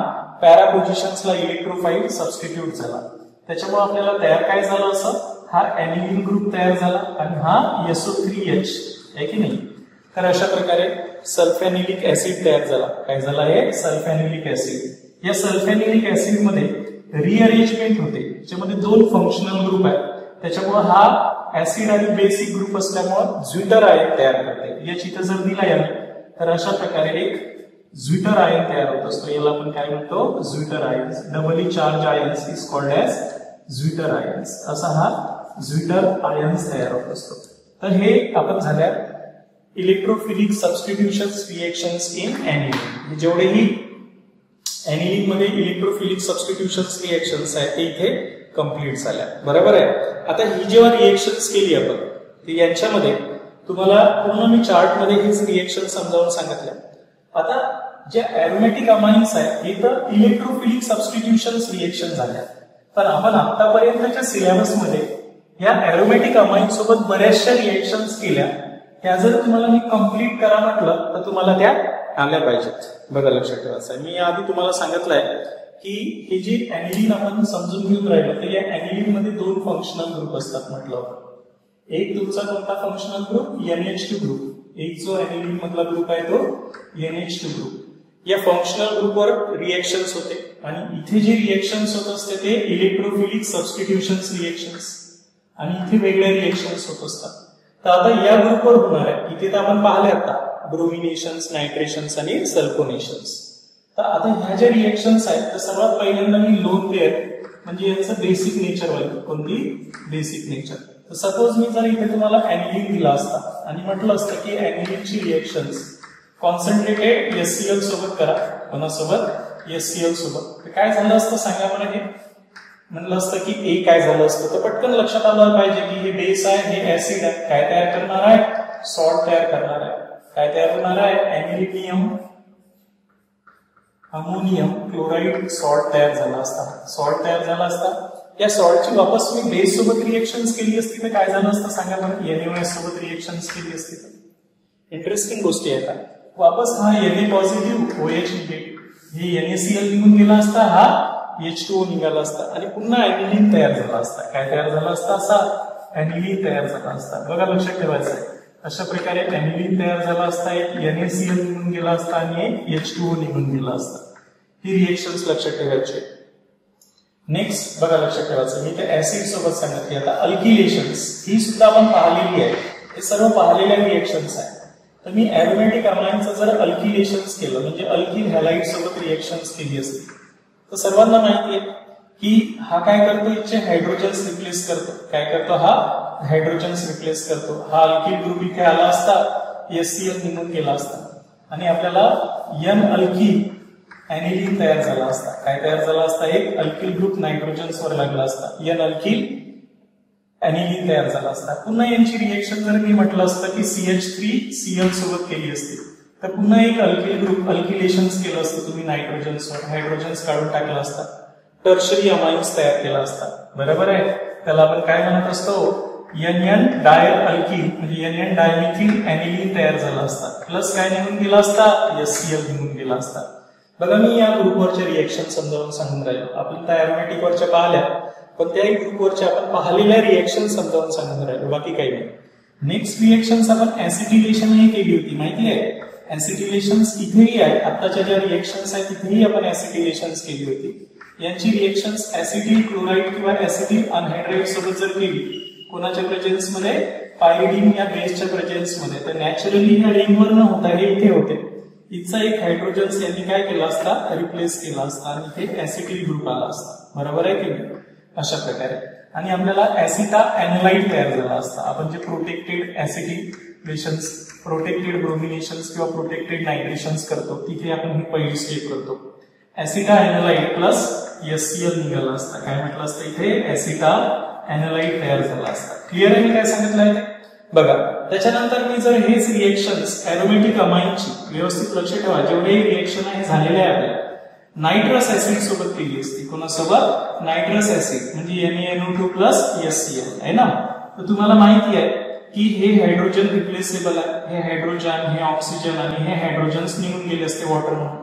पॅरा पोझिशन्सला इलेक्ट्रोफाइल सबस्टिट्यूट झाला. त्याच्यामुळे आपल्याला तयार काय झालं, असं हा एनिलीन ग्रुप तयार झाला आणि हा SO3H आहे की नाही. तर अशा प्रकारे सल्फॅनिलिक ऍसिड तयार झाला. काय झाला, हे सल्फॅनिलिक ऍसिड. या सल्फॅनिलिक ऍसिड मध्ये रिअरेंजमेंट होते, ज्यामध्ये 2 फंक्शनल ग्रुप आहेत. त्याच्यामुळे हा ऍसिड आणि बेसिक ग्रुप असल्यामुळे ज्विटर आयन तयार करते. याची इथं जर दिला याने तर अशा प्रकारे एक ज्विटर आयन तयार होत असतो. याला आपण काय म्हणतो, zwitterions. Doubly charge ions is called as zwitterions. असा हा ज्विटर आयन्स तयार होत असतो. तर हे आपण झाल्या electrophilic substitution reactions in aniline. जेवढेही एनिलीन मध्ये इलेक्ट्रोफिलिक सबस्टिट्यूशन रिएक्शन्स आहेत ते इथे कंप्लीट झाल्या, बरोबर आहे. आता ही जेव्हा रिएक्शन्स केली आपण, तर यांच्यामध्ये तुम्हाला पूर्ण मी चार्ट मध्ये हेच रिएक्शन समजावून सांगितल्या. आता जे अरोमॅटिक अमाइन्स आहेत हे तर इलेक्ट्रोफिलिक सबस्टिट्यूशन रिएक्शन झाल्या, पण आपण आतापर्यंतच्या सिलेबस मध्ये या अरोमॅटिक अमाइन्स सोबत बऱ्याचशा रिएक्शन्स केल्या. त्या जर तुम्हाला मी कंप्लीट करा म्हटलं तर तुम्हाला त्या आल्या पाहिजेत. बघा, लक्षात ठेवायचं, मी आधी तुम्हाला सांगितलंय की हे जे एनिलीन आपण समजून घेऊन राहिलो, तर या एनिलीन मध्ये 2 फंक्शनल ग्रुप असतात म्हटलं. एक तुमचा कोणता फंक्शनल ग्रुप, NH2 ग्रुप. एक जो ऍनिलीन मधला ग्रुप आहे तो NH2 ग्रुप. या फंक्शनल ग्रुपवर रिएक्शन्स होते आणि इथे जे रिएक्शन्स होत असते ते इलेक्ट्रोफिलिक सबस्टिट्यूशन्स रिएक्शन्स आणि इथे वेगळ्या रिएक्शन्स होत असतात. तर आता या ग्रुपवर होणार आहे, इथे तर आपण पाहिले आता ब्रोमिनेशन्स, नायट्रेशन्स आणि सल्फोनेशन्स. तर आता ह्या ज्या रिएक्शन्स आहेत तर सर्वात पहिल्यांदा मी लोन पेअर म्हणजे यांचं बेसिक नेचर वाली कोणती बेसिक नेचर. तर सपोज मी जर इथे तुम्हाला ऍनिलीन दिला असता आणि म्हटलं असतं की ऍनिलीनची रिएक्शन्स कॉन्सन्ट्रेटेड HCl सोबत करा, कोणासोबत HCl सोबत, तर काय झालं असतं सांगा मला. हे म्हणलं असतं की ए काय झालं असतं तर पटकन लक्षात आलं पाहिजे की हे बेस आहे, हे ऍसिड आहे, काय तयार करणार आहे, सॉल्ट तयार करणार आहे. काय तयार होणार आहे, ऍनिलिनियम अमोनियम क्लोराईड सॉल्ट तयार झाला असता. सॉल्ट तयार झाला असता, या सॉल्टची वापस मी बेस सोबत रिएक्शन्स केली असती तर काय झालं असतं सांगा मला. NaOH सोबत रिएक्शन्स केली असती तर. इंटरेस्टिंग गोष्टी आहेत. वापस हा Na पॉझिटिव्ह OH निगेटिव्ह, हे NaCl निघून गेला असता, हा H2O निघाला असता आणि पुन्हा ऍनिलीन तयार झाला असता. काय तयार झाला असता, असा ऍनिलीन तयार झाला असता. बघा लक्षात ठेवायचं आहे. अशा प्रकारे ऍनिलीन तयार झाला असता, एक NaCl निघून गेला असता आणि एक H2O निघून गेला असता. ही रिएक्शन्स लक्षात ठेवायचे. नेक्स्ट बघा लक्षात ठेवायचं, मी ते ऍसिड सोबत सांगितली. आता अल्किलेशन्स ही सुद्धा आपण पाहिलेली आहे, हे सर्व पाहिलेल्या रिएक्शन्स आहेत. तर मी ऍरोमॅटिक अमाइनचं जर अल्किलेशन्स केलं म्हणजे अल्किल हॅलाइड सोबत रिएक्शन्स केली असती तर सर्वांना माहिती आहे की हा काय करतो, इथे हायड्रोजन्स रिप्लेस करतो. काय करतो, हा हायड्रोजन्स रिप्लेस करतो. हा अल्किल ग्रुप इथे आला असता, HCl निघून गेला असता आणि आपल्याला N अल्किल ऍनिलीन तयार झाला असता. काय तयार झाला असता, एक अल्किल ग्रुप नायट्रोजन्स वर लागला असता, N अल्किल ऍनिलीन तयार झाला असता. पुन्हा यांची रिएक्शन जर मी म्हटलं असतं की CH3Cl सोबत केली असती तर पुन्हा एक अल्किल ग्रुप अल्किलेशन्स केलं असतं तुम्ही नायट्रोजन्सवर, हायड्रोजन्स काढून टाकला असता, टर्शरी अमाइन्स तयार केला असता. बरोबर आहे. त्याला आपण काय म्हणत असतो, NN डायल अल्किल म्हणजे NN डायमिथिल ऍनिलीन तयार झाला असता. प्लस काय निघून गेला असता, HCl निघून गेला असता. बघा मी या ग्रुपवरच्या रिएक्शन समजावून सांगून राहिलो. आपण त्या ऍरोमॅटिक वरच्या पाहिल्या पण त्याही ग्रुपवरच्या आपण पाहिलेल्या रिएक्शन समजावून सांगून राहिलो, बाकी काही नाही. नेक्स्ट रिएक्शन्स आपण ऍसिटिलेशन ही केली होती, माहिती आहे. ऍसिटिलेशन्स इथेही आहे, आताच्या ज्या रिएक्शन्स आहेत तिथेही आपण ऍसिटिलेशन्स केली होती. यांची रिएक्शन्स ऍसिटिल क्लोराईड किंवा ऍसिटिल अनहायड्राइड सोबत जर केली कोणाच्या प्रेझेन्स मध्ये, पायरिडीन या बेसच्या प्रेझेन्स मध्ये, तर नॅचरली ह्या रिंगवर न होता हे इथे होते. इथचा एक हायड्रोजन्स यांनी काय केला असता, रिप्लेस केला असता आणि इथे ऍसिटिल ग्रुप आला असता. बरोबर आहे की नाही. अशा प्रकारे आणि आपल्याला ऍसिटा एनालाइड तयार झाला असता. आपण जे प्रोटेक्टेड ऍसिटिलेशन्स, प्रोटेक्टेड ब्रोमिनेशन्स किंवा प्रोटेक्टेड नायट्रेशन्स करतो तिथे आपण ही पहिली स्टेप करतो. ऍसिटा एनालाइड प्लस HCl निघाला असता. काय म्हटलं असतं इथे, ऍसिटा एनालाइड तयार झाला असता. क्लिअर आहे मी काय सांगितलं आहे ते. बघा त्याच्यानंतर मी जर हेच रिएक्शन्स ऍरोमॅटिक अमाइनची व्यवस्थित लक्ष ठेवा, जेवढे रिएक्शन आहे झालेले आहे आपल्याला, नायट्रस ऍसिड सोबत केली असती. कोणासोबत, नायट्रस ऍसिड म्हणजे NaNO2 प्लस HCl आहे ना. तर तुम्हाला माहिती आहे की हे हायड्रोजन रिप्लेसेबल आहे. हे हायड्रोजन, हे ऑक्सिजन आणि हे हायड्रोजन्स निघून गेले असते वॉटर म्हणून.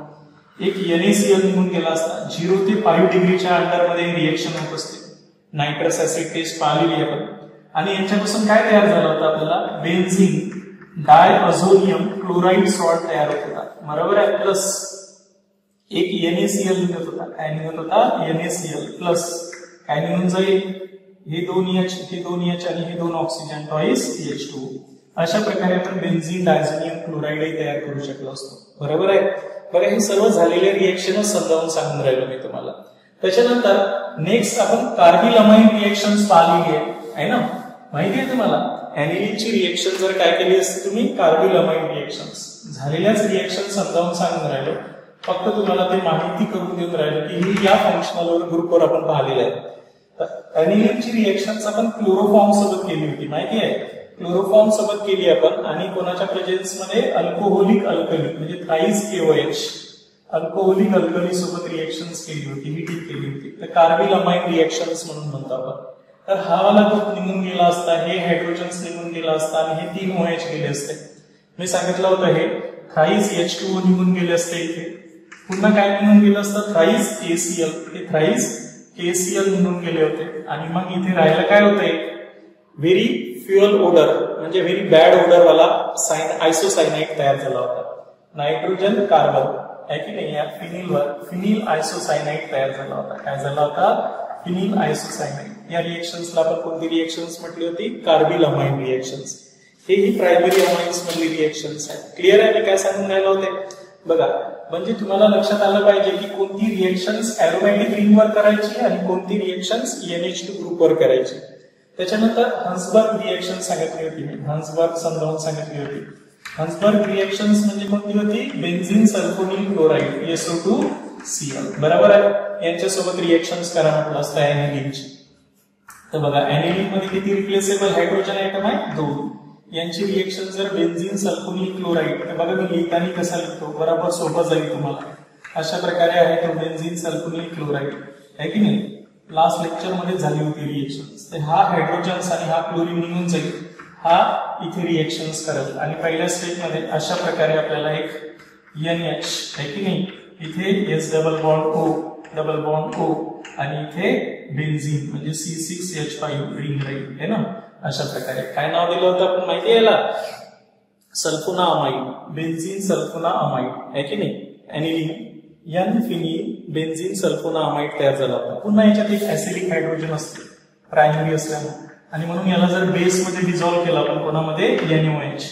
एक NaCl निघून गेला असता. 0 ते 5 डिग्रीच्या अंडरमध्ये रिएक्शन होत असते. नायट्रस ऍसिड टेस्ट पाहिलेली आपण आणि यांच्यापासून काय तयार झालं होतं आपल्याला, बेन्झीन डायअझोनियम क्लोराईड सॉल्ट तयार होत होता. बरोबर आहे. प्लस एक NaCl निघत होता. काय निघत होता, NaCl प्लस काय निघून जाईल, हे 2H, हे 2H आणि हे 2 ऑक्सिजन टॉईस H2O. अशा प्रकारे आपण बेन्झीन डायझोनियम क्लोराईडही तयार करू शकलो असतो. बरोबर आहे. बघा हे सर्व झालेले रिएक्शनच समजावून सांगून राहिलो मी तुम्हाला. त्याच्यानंतर नेक्स्ट आपण कार्बिल अमाइन रिएक्शन्स पाहिलेली आहे ना, माहिती आहे तुम्हाला. ऍनिलीनची रिएक्शन जर काय केली असते तुम्ही, कार्बिल अमाइन रिएक्शन्स. झालेल्याच रिएक्शन समजावून सांगून राहिलो, फक्त तुम्हाला ते माहिती करून देऊन राहिलो की ही या फंक्शनल ग्रुपवर आपण पाहिलेलं आहे. ऍनिलीनची रिएक्शन्स आपण क्लोरोफॉर्म सोबत केली होती, माहिती आहे. क्लोरोफॉर्म सोबत केली आपण आणि कोणाच्या प्रेझेन्स मध्ये, अल्कोहोलिक अल्कली म्हणजे थ्राईस KOH अल्कोहोलिक अल्कली सोबत रिएक्शन्स केली होती, हिटिंग केली होती. तर कार्बिल अमाइन रिएक्शन्स म्हणून म्हणतो आपण. तर हा वाला ग्रुप निघून गेला असता, हे हायड्रोजन्स निघून गेला असता आणि हे 3 OH गेले असते. मी सांगितलं होतं हे थ्राईस H2O निघून गेले असते. इथे पुन्हा काय निघून गेलं असतं, थ्राईस KCl, हे थ्राईस KCl निघून गेले होते आणि मग इथे राहिलं काय होतंय, व्हेरी फ्युअल ओडर म्हणजे व्हेरी बॅड ओडर वाला आयसोसायनाइड तयार झाला होता. नायट्रोजन कार्बन आहे की नाही, या फिनिलवर फिनिल आयसोसायनाइड तयार झाला होता. काय झाला होता? Phenyl isocyanide. या रिएक्शन्सला आपण कोणती रिएक्शन्स म्हटली होती? Carbyl amine reactions. ही प्रायमरी अमाइन्स मधली रिएक्शन्स आहेत. क्लिअर आहे मी काय सांगून राहिलो होते? बघा, म्हणजे तुम्हाला लक्षात आलं पाहिजे की कोणती रिएक्शन्स एरोमॅटिक रिंगवर करायची आणि कोणती रिएक्शन्स NH2 ग्रुपवर करायची. त्याच्यानंतर हन्सबर्ग रिएक्शन सांगितली होती मी, हन्सबर्ग समजावून सांगितली होती. हन्सबर्ग रिएक्शन्स म्हणजे कोणती होती? Benzene sulphonyl chloride SO2Cl. बरोबर आहे. यांच्यासोबत रिएक्शन्स करा म्हटलं असतं ऍनिलीनची. तर बघा, ऍनिलीन मध्ये किती रिप्लेसेबल हायड्रोजन आयटम आहे? 2. यांची रिएक्शन जर बेन्झीन सल्फोनिल क्लोराईड, तर बघा मी लिहिताना कसा लिहितो, बरोबर सोपं जाईल तुम्हाला. अशा प्रकारे आहे तो बेन्झीन सल्फोनिल क्लोराईड, आहे की नाही. लास्ट लेक्चर मध्ये झाली होती रिएक्शन. तर हा हायड्रोजन्स आणि हा क्लोरीन निघून जाईल, हा इथे रिएक्शन्स करेल आणि पहिल्या स्टेप मध्ये अशा प्रकारे आपल्याला एक NH आहे की नाही, इथे S डबल बॉन्ड O आणि इथे बेन्झीन म्हणजे C6H5 रिंग राहील है ना. अशा प्रकारे काय नाव दिलं होतं आपण माहिती आहे याला? सल्फोना अमाइड, बेन्झीन सल्फोना अमाइड आहे की नाही. ऍनिलीन N फिनिल बेन्झीन सल्फोना अमाइड तयार झाला होता. पुन्हा याच्यात एक ऍसिडिक हायड्रोजन असते प्रायमरी असल्यामुळे, आणि म्हणून याला जर बेस मध्ये डिझॉल्व्ह केला आपण कोणामध्ये? NaOH,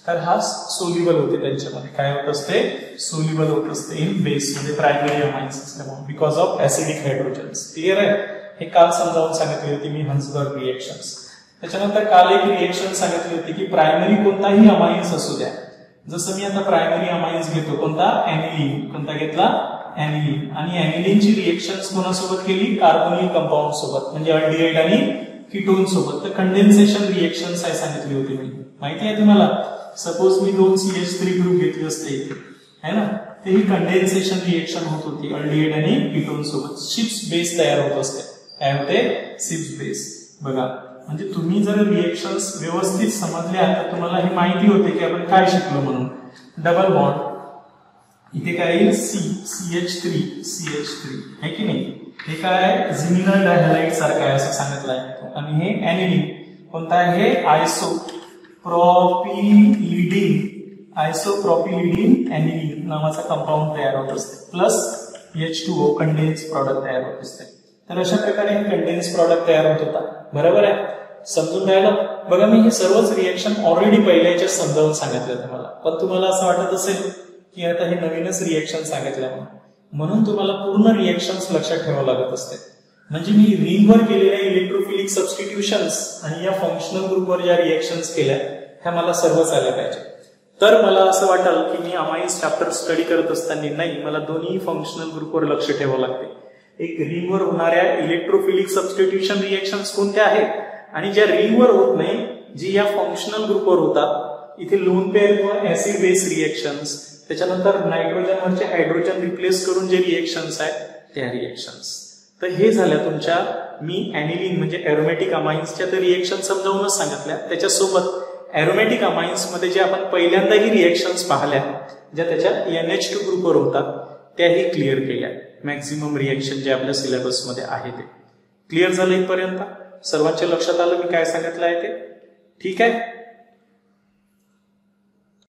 तर हा सोल्युबल होते त्यांच्यामध्ये. काय होत असते? सोल्युबल होत असते इन बेस मध्ये प्रायमरी अमाइन्स असल्यामुळे, because of acidic hydrogens. Clear आहे? हे काल समजावून सांगितली होती मी हन्सबर्ग रिएक्शन्स. त्याच्यानंतर काल एक रिएक्शन सांगितली होती की प्रायमरी कोणताही अमाइन्स असू द्या, जसं मी आता प्रायमरी अमाइन्स घेतो कोणता? ऍनिलीन. कोणता घेतला? ऍनिलीन. आणि ऍनिलीनची रिएक्शन्स कोणासोबत केली? कार्बोनिल कंपाऊंड सोबत म्हणजे अल्डिहाइड आणि कीटोन सोबत. तर कंडेन्सेशन रिएक्शन्स आहे सांगितली होती मी, माहिती आहे तुम्हाला. सपोज मी 2 CH3 ग्रुप घेतले असते इथे, है ना, ते ही कंडेन्सेशन रिएक्शन होत होती अल्डिहाइड आणि कीटोन सोबत. शिप्स बेस तयार होत असते. काय होते? Ships base. बघा, म्हणजे तुम्ही जर रिएक्शन्स व्यवस्थित समजल्या तर तुम्हाला हे माहिती होते की आपण काय शिकलो म्हणून. डबल बॉन्ड इथे काय येईल? CH3 आहे की नाही. हे काय? झिमिनल डायहॅलाइड सारखं आहे असं सांगितलं आहे. आणि हे ऍनिलीन कोणता आहे? आयसोप्रोपिलिडीन ऍनिलीन नावाचा कंपाऊंड तयार होत असते, प्लस H2O कंडेन्स प्रॉडक्ट तयार होत असते. तर अशा प्रकारे कंडेन्स प्रॉडक्ट तयार होत होता. बरोबर आहे? समजून राहिलं? बघा, मी हे सर्वच रिएक्शन ऑलरेडी पहिल्याच्या समजावून सांगितलं तुम्हाला, पण तुम्हाला असं वाटत असेल की आता हे नवीनच रिएक्शन सांगितलं म्हणून तुम्हाला पूर्ण रिएक्शन्स लक्षात ठेवावं लागत असते. म्हणजे मी रिंगवर केलेल्या इलेक्ट्रोफिलिक सबस्टिट्यूशन्स आणि या फंक्शनल ग्रुपवर ज्या रिएक्शन्स केल्या ह्या मला सर्वच आल्या पाहिजे. तर मला असं वाटेल की मी अमाइन्स चॅप्टर स्टडी करत असताना नाही, मला दोन्ही फंक्शनल ग्रुपवर लक्ष ठेवावं लागते. एक रिंगवर होणाऱ्या इलेक्ट्रोफिलिक सबस्टिट्यूशन रिएक्शन्स कोणत्या आहेत आणि ज्या रिंगवर होत नाही, जी या फंक्शनल ग्रुपवर होतात. इथे लोन पेअर किंवा ऍसिड बेस रिएक्शन्स, त्याच्यानंतर नायट्रोजनवरचे हायड्रोजन रिप्लेस करून जे रिएक्शन्स आहेत त्या रिएक्शन्स. तर हे झाल्या तुमच्या मी ऍनिलीन म्हणजे एरोमॅटिक अमाइन्सच्या तर रिएक्शन समजावूनच सांगितल्या. त्याच्यासोबत एरोमॅटिक अमाइन्स मध्ये जे आपण पहिल्यांदाही रिएक्शन्स पाहिल्या ज्या त्याच्या NH2 ग्रुपवर होतात त्याही क्लिअर केल्या. मॅक्झिमम रिएक्शन जे आपल्या सिलेबस मध्ये आहे ते क्लिअर झालं इथपर्यंत. सर्वांच्या लक्षात आलं मी काय सांगितलं आहे ते? ठीक आहे.